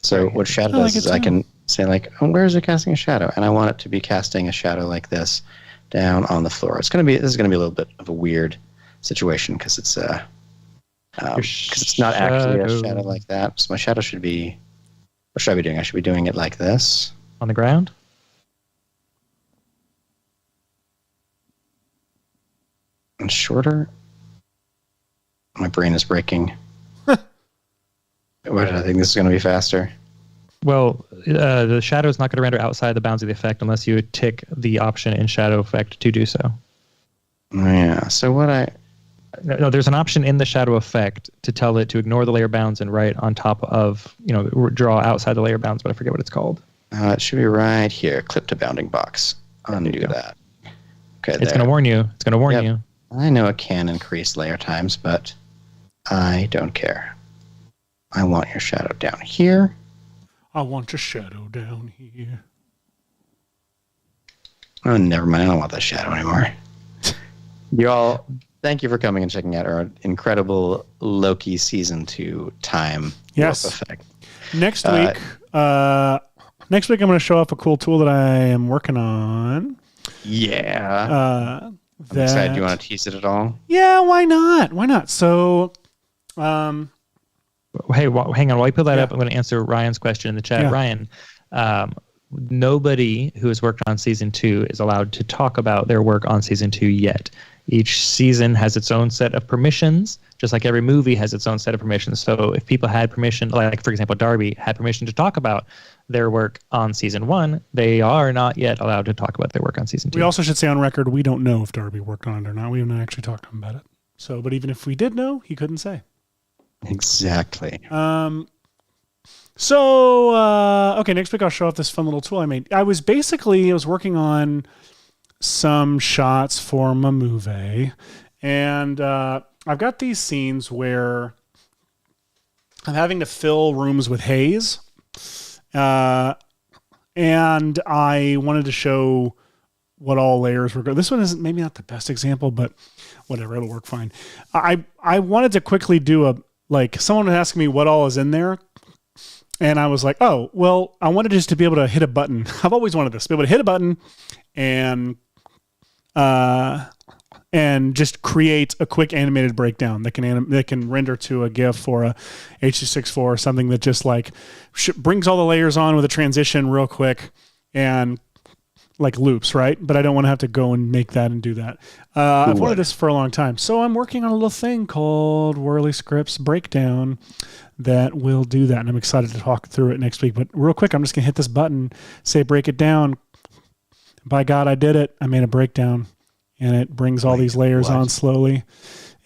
So what shadow I like does is it I too. can say like, oh, where is it casting a shadow? And I want it to be casting a shadow like this down on the floor. This is gonna be a little bit of a weird situation because it's not actually a shadow like that. So my shadow should be, what should I be doing? I should be doing it like this. On the ground? And shorter. My brain is breaking. Why did I think this is going to be faster? Well, the shadow is not going to render outside the bounds of the effect unless you tick the option in shadow effect to do so. Oh, yeah. So what No, there's an option in the shadow effect to tell it to ignore the layer bounds and write on top of, draw outside the layer bounds, but I forget what it's called. it should be right here. Clip to bounding box. Undo you go. that. Okay, It's going to warn you. It's going to warn Yep. you. I know it can increase layer times, but I don't care. I want your shadow down here. I want your shadow down here. Oh, never mind. I don't want that shadow anymore. You all, thank you for coming and checking out our incredible Loki season 2 time Yes. warp effect. Next week, I'm going to show off a cool tool that I am working on. Yeah. I'm excited. Do you want to tease it at all? Yeah, why not? Why not? So, Hey, hang on. While you put that Yeah. up, I'm going to answer Ryan's question in the chat. Yeah. Ryan, nobody who has worked on season 2 is allowed to talk about their work on season 2 yet. Each season has its own set of permissions, just like every movie has its own set of permissions. So if people had permission, like for example, Darby had permission to talk about their work on season 1, they are not yet allowed to talk about their work on season 2. we also should say on record, we don't know if Darby worked on it or not. We have not actually talked to him about it. So, but even if we did know, he couldn't say. Exactly. Okay, next week I'll show off this fun little tool I made. I was working on some shots for my movie, and I've got these scenes where I'm having to fill rooms with haze, and I wanted to show what all layers were. This one isn't maybe not the best example, but whatever, it'll work fine. I wanted to quickly do someone would ask me what all is in there. And I was like, oh, well, I wanted just to be able to hit a button. I've always wanted this, to be able to hit a button and just create a quick animated breakdown that can render to a GIF or a H.264 or something that just brings all the layers on with a transition real quick and loops, right? But I don't want to have to go and make that and do that. I've wanted this for a long time. So I'm working on a little thing called Whirly Scripts Breakdown that will do that. And I'm excited to talk through it next week. But real quick, I'm just going to hit this button, say break it down. By God, I did it. I made a breakdown. And it brings all these layers on slowly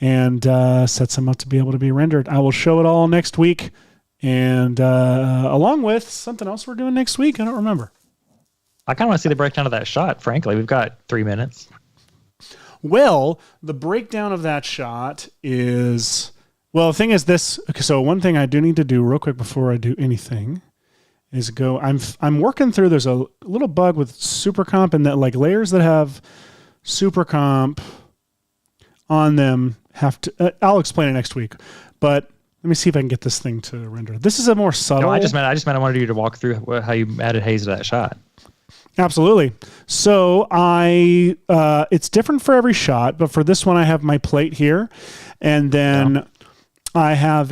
and sets them up to be able to be rendered. I will show it all next week. And along with something else we're doing next week. I don't remember. I kind of want to see the breakdown of that shot, frankly. We've got 3 minutes. Well, the breakdown of that shot is... Well, the thing is this... Okay, so one thing I do need to do real quick before I do anything is go... I'm working through... There's a little bug with SuperComp and that layers that have SuperComp on them have to... I'll explain it next week. But let me see if I can get this thing to render. This is a more subtle... No, I just meant I wanted you to walk through how you added haze to that shot. Absolutely. So it's different for every shot, but for this one, I have my plate here, and then I have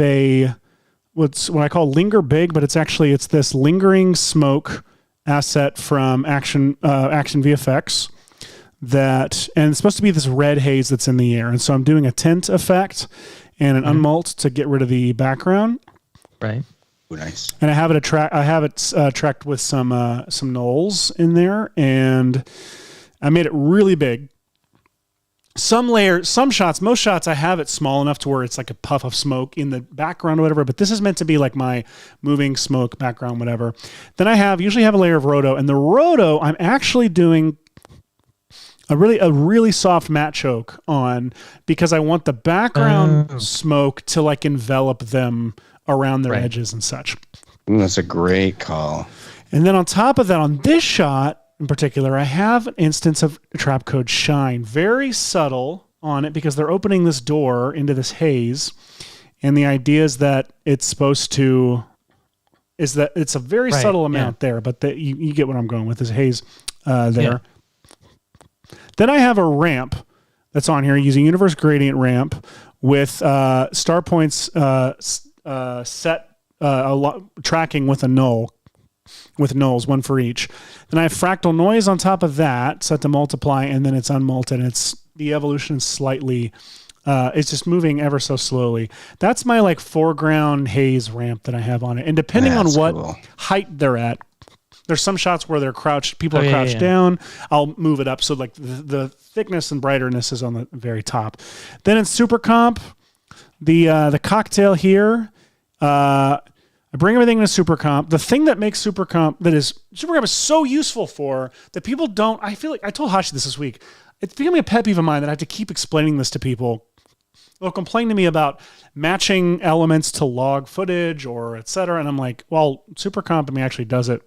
what I call linger big, but it's this lingering smoke asset from Action VFX and it's supposed to be this red haze that's in the air, and so I'm doing a tint effect and an unmult to get rid of the background. Right. Nice. And I have it tracked with some nulls in there, and I made it really big. Most shots, I have it small enough to where it's like a puff of smoke in the background or whatever. But this is meant to be like my moving smoke background, whatever. Then I usually have a layer of roto, and the roto I'm actually doing a really soft matte choke on because I want the background smoke to envelop them around their edges and such. That's a great call. And then on top of that, on this shot in particular, I have an instance of trap code shine. Very subtle, on it because they're opening this door into this haze. And the idea is that it's a very subtle amount there, but you get what I'm going with, this haze there. Yeah. Then I have a ramp that's on here using Universe Gradient Ramp with star points set tracking with a null, with nulls, one for each. Then I have Fractal Noise on top of that, set to multiply, and then it's unmulted. And the evolution is slightly, it's just moving ever so slowly. That's my like foreground haze ramp that I have on it. And depending on what height they're at, there's some shots where they're crouched, people are crouched down. I'll move it up so like the thickness and brightness is on the very top. Then in Super Comp, the cocktail here, I bring everything into Super Comp. The thing that makes Super Comp is so useful for that people don't. I feel like I told Hashi this week. It's becoming a pet peeve of mine that I have to keep explaining this to people. They'll complain to me about matching elements to log footage or et cetera. And I'm like, well, Super Comp actually does it.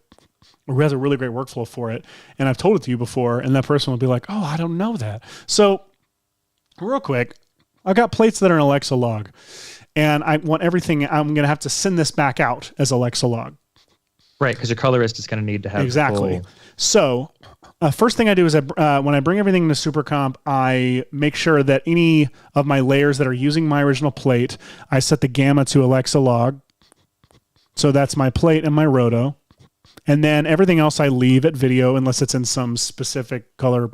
Or has a really great workflow for it. And I've told it to you before. And that person will be like, oh, I don't know that. So real quick, I've got plates that are in Alexa log. And I want everything, I'm going to have to send this back out as Alexa log. Right, because your colorist is going to need to have exactly. So first thing I do is when I bring everything into Super Comp, I make sure that any of my layers that are using my original plate, I set the gamma to Alexa log. So that's my plate and my roto. And then everything else I leave at video unless it's in some specific color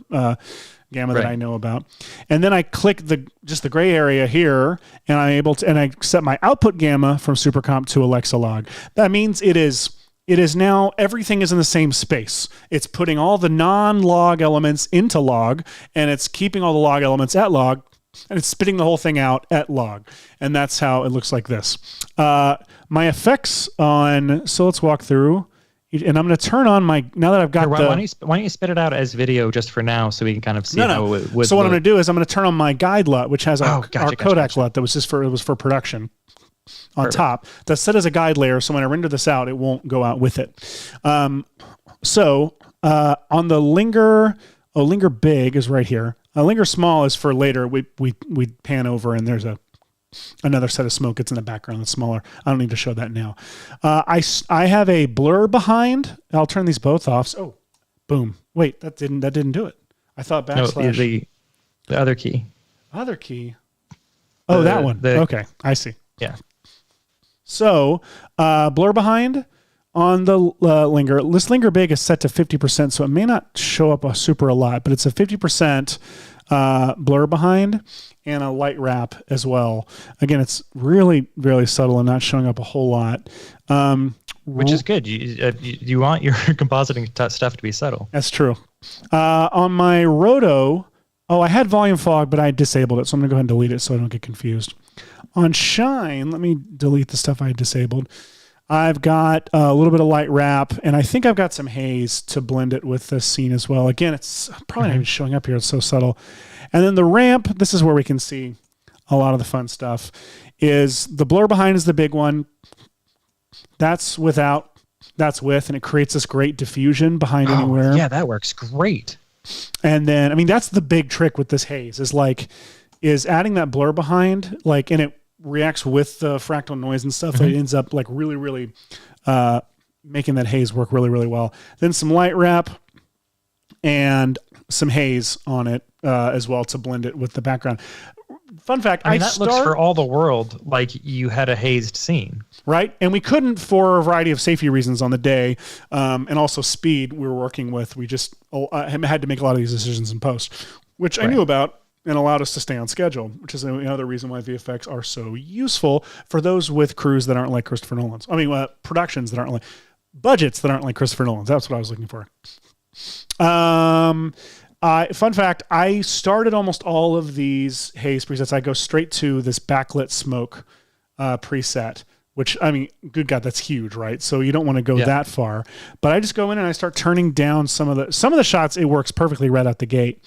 gamma that I know about. And then I click the gray area here and I set my output gamma from Super Comp to Alexa log. That means it is now everything is in the same space. It's putting all the non-log elements into log and it's keeping all the log elements at log and it's spitting the whole thing out at log. And that's how it looks like this. My effects so let's walk through. And I'm going to turn on now that I've got why don't you spit it out as video just for now so we can kind of see how it would So what I'm going to do is I'm going to turn on my guide LUT, which has our Kodak LUT that was for production on top. That's set as a guide layer, so when I render this out, it won't go out with it. On the Linger big is right here. Linger small is for later. We pan over and there's another set of smoke. It's in the background that's smaller. I don't need to show that now. I have a blur behind. I'll turn these both off. So, boom. Wait, that didn't do it. I thought backslash. No, the other key. Other key. Oh, that one. Okay, I see. Yeah. So, blur behind on the Linger. This Linger big is set to 50%, so it may not show up a lot, but it's a 50% blur behind and a light wrap as well. Again, it's really, really subtle and not showing up a whole lot. Which is good. You want your compositing stuff to be subtle. That's true. On my Roto, I had volume fog, but I disabled it, so I'm going to go ahead and delete it so I don't get confused. On Shine, let me delete the stuff I disabled. I've got a little bit of light wrap, and I think I've got some haze to blend it with this scene as well. Again, it's probably not even showing up here. It's so subtle. And then the ramp, this is where we can see a lot of the fun stuff, is the blur behind is the big one. That's without, that's with, and it creates this great diffusion behind anywhere. Yeah, that works great. And then, that's the big trick with this haze is adding that blur behind, and it reacts with the fractal noise and stuff. It ends up really, really making that haze work really, really well. Then some light wrap and some haze on it as well to blend it with the background. Fun fact, that looks for all the world like you had a hazed scene. Right? And we couldn't for a variety of safety reasons on the day and also speed we were working with. We just had to make a lot of these decisions in post, which I knew about and allowed us to stay on schedule, which is another reason why VFX are so useful for those with crews that aren't like Christopher Nolan's. Productions that aren't budgets that aren't like Christopher Nolan's. That's what I was looking for. Fun fact, I started almost all of these haze presets. I go straight to this backlit smoke preset, which, good God, that's huge, right? So you don't want to go that far. But I just go in and I start turning down some of the shots. It works perfectly right out the gate.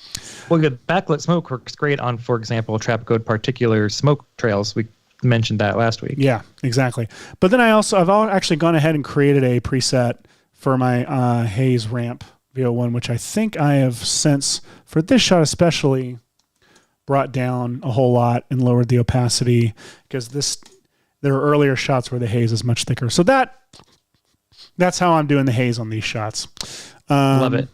Well, the backlit smoke works great on, for example, Trap Code particular smoke trails. We mentioned that last week. Yeah, exactly. But then I've actually gone ahead and created a preset for my haze ramp VO1, which I think I have since, for this shot especially, brought down a whole lot and lowered the opacity because there are earlier shots where the haze is much thicker. So that's how I'm doing the haze on these shots. Love it.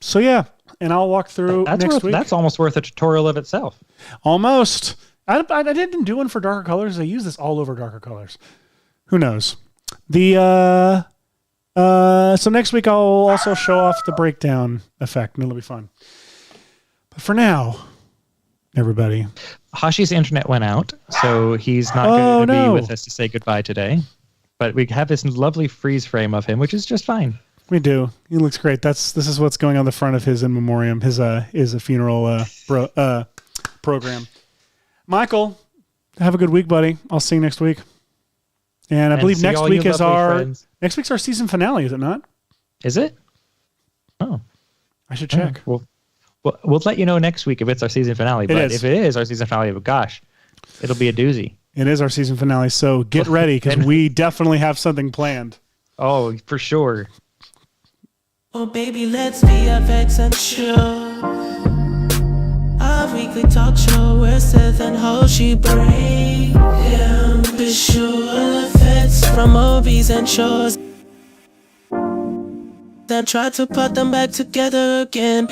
So yeah, and I'll walk through next week. That's almost worth a tutorial of itself. Almost. I didn't do one for darker colors. I use this all over darker colors. Who knows? So next week I'll also show off the breakdown effect, and it'll be fun. But for now, everybody, Hashi's internet went out, so he's not going to be with us to say goodbye today. But we have this lovely freeze frame of him, which is just fine. We do. He looks great. This is what's going on the front of his in memoriam. His is a funeral program. Michael, have a good week, buddy. I'll see you next week. And I believe next week's our season finale, is it not? Is it? Oh, I should check. We'll let you know next week if it's our season finale. But if it is our season finale, gosh, it'll be a doozy. It is our season finale, so get ready because we definitely have something planned. Oh, for sure. Oh baby, let's be FX and chill. Our weekly talk show where Seth and Hoshi break down visual effects from movies and shows, then try to put them back together again.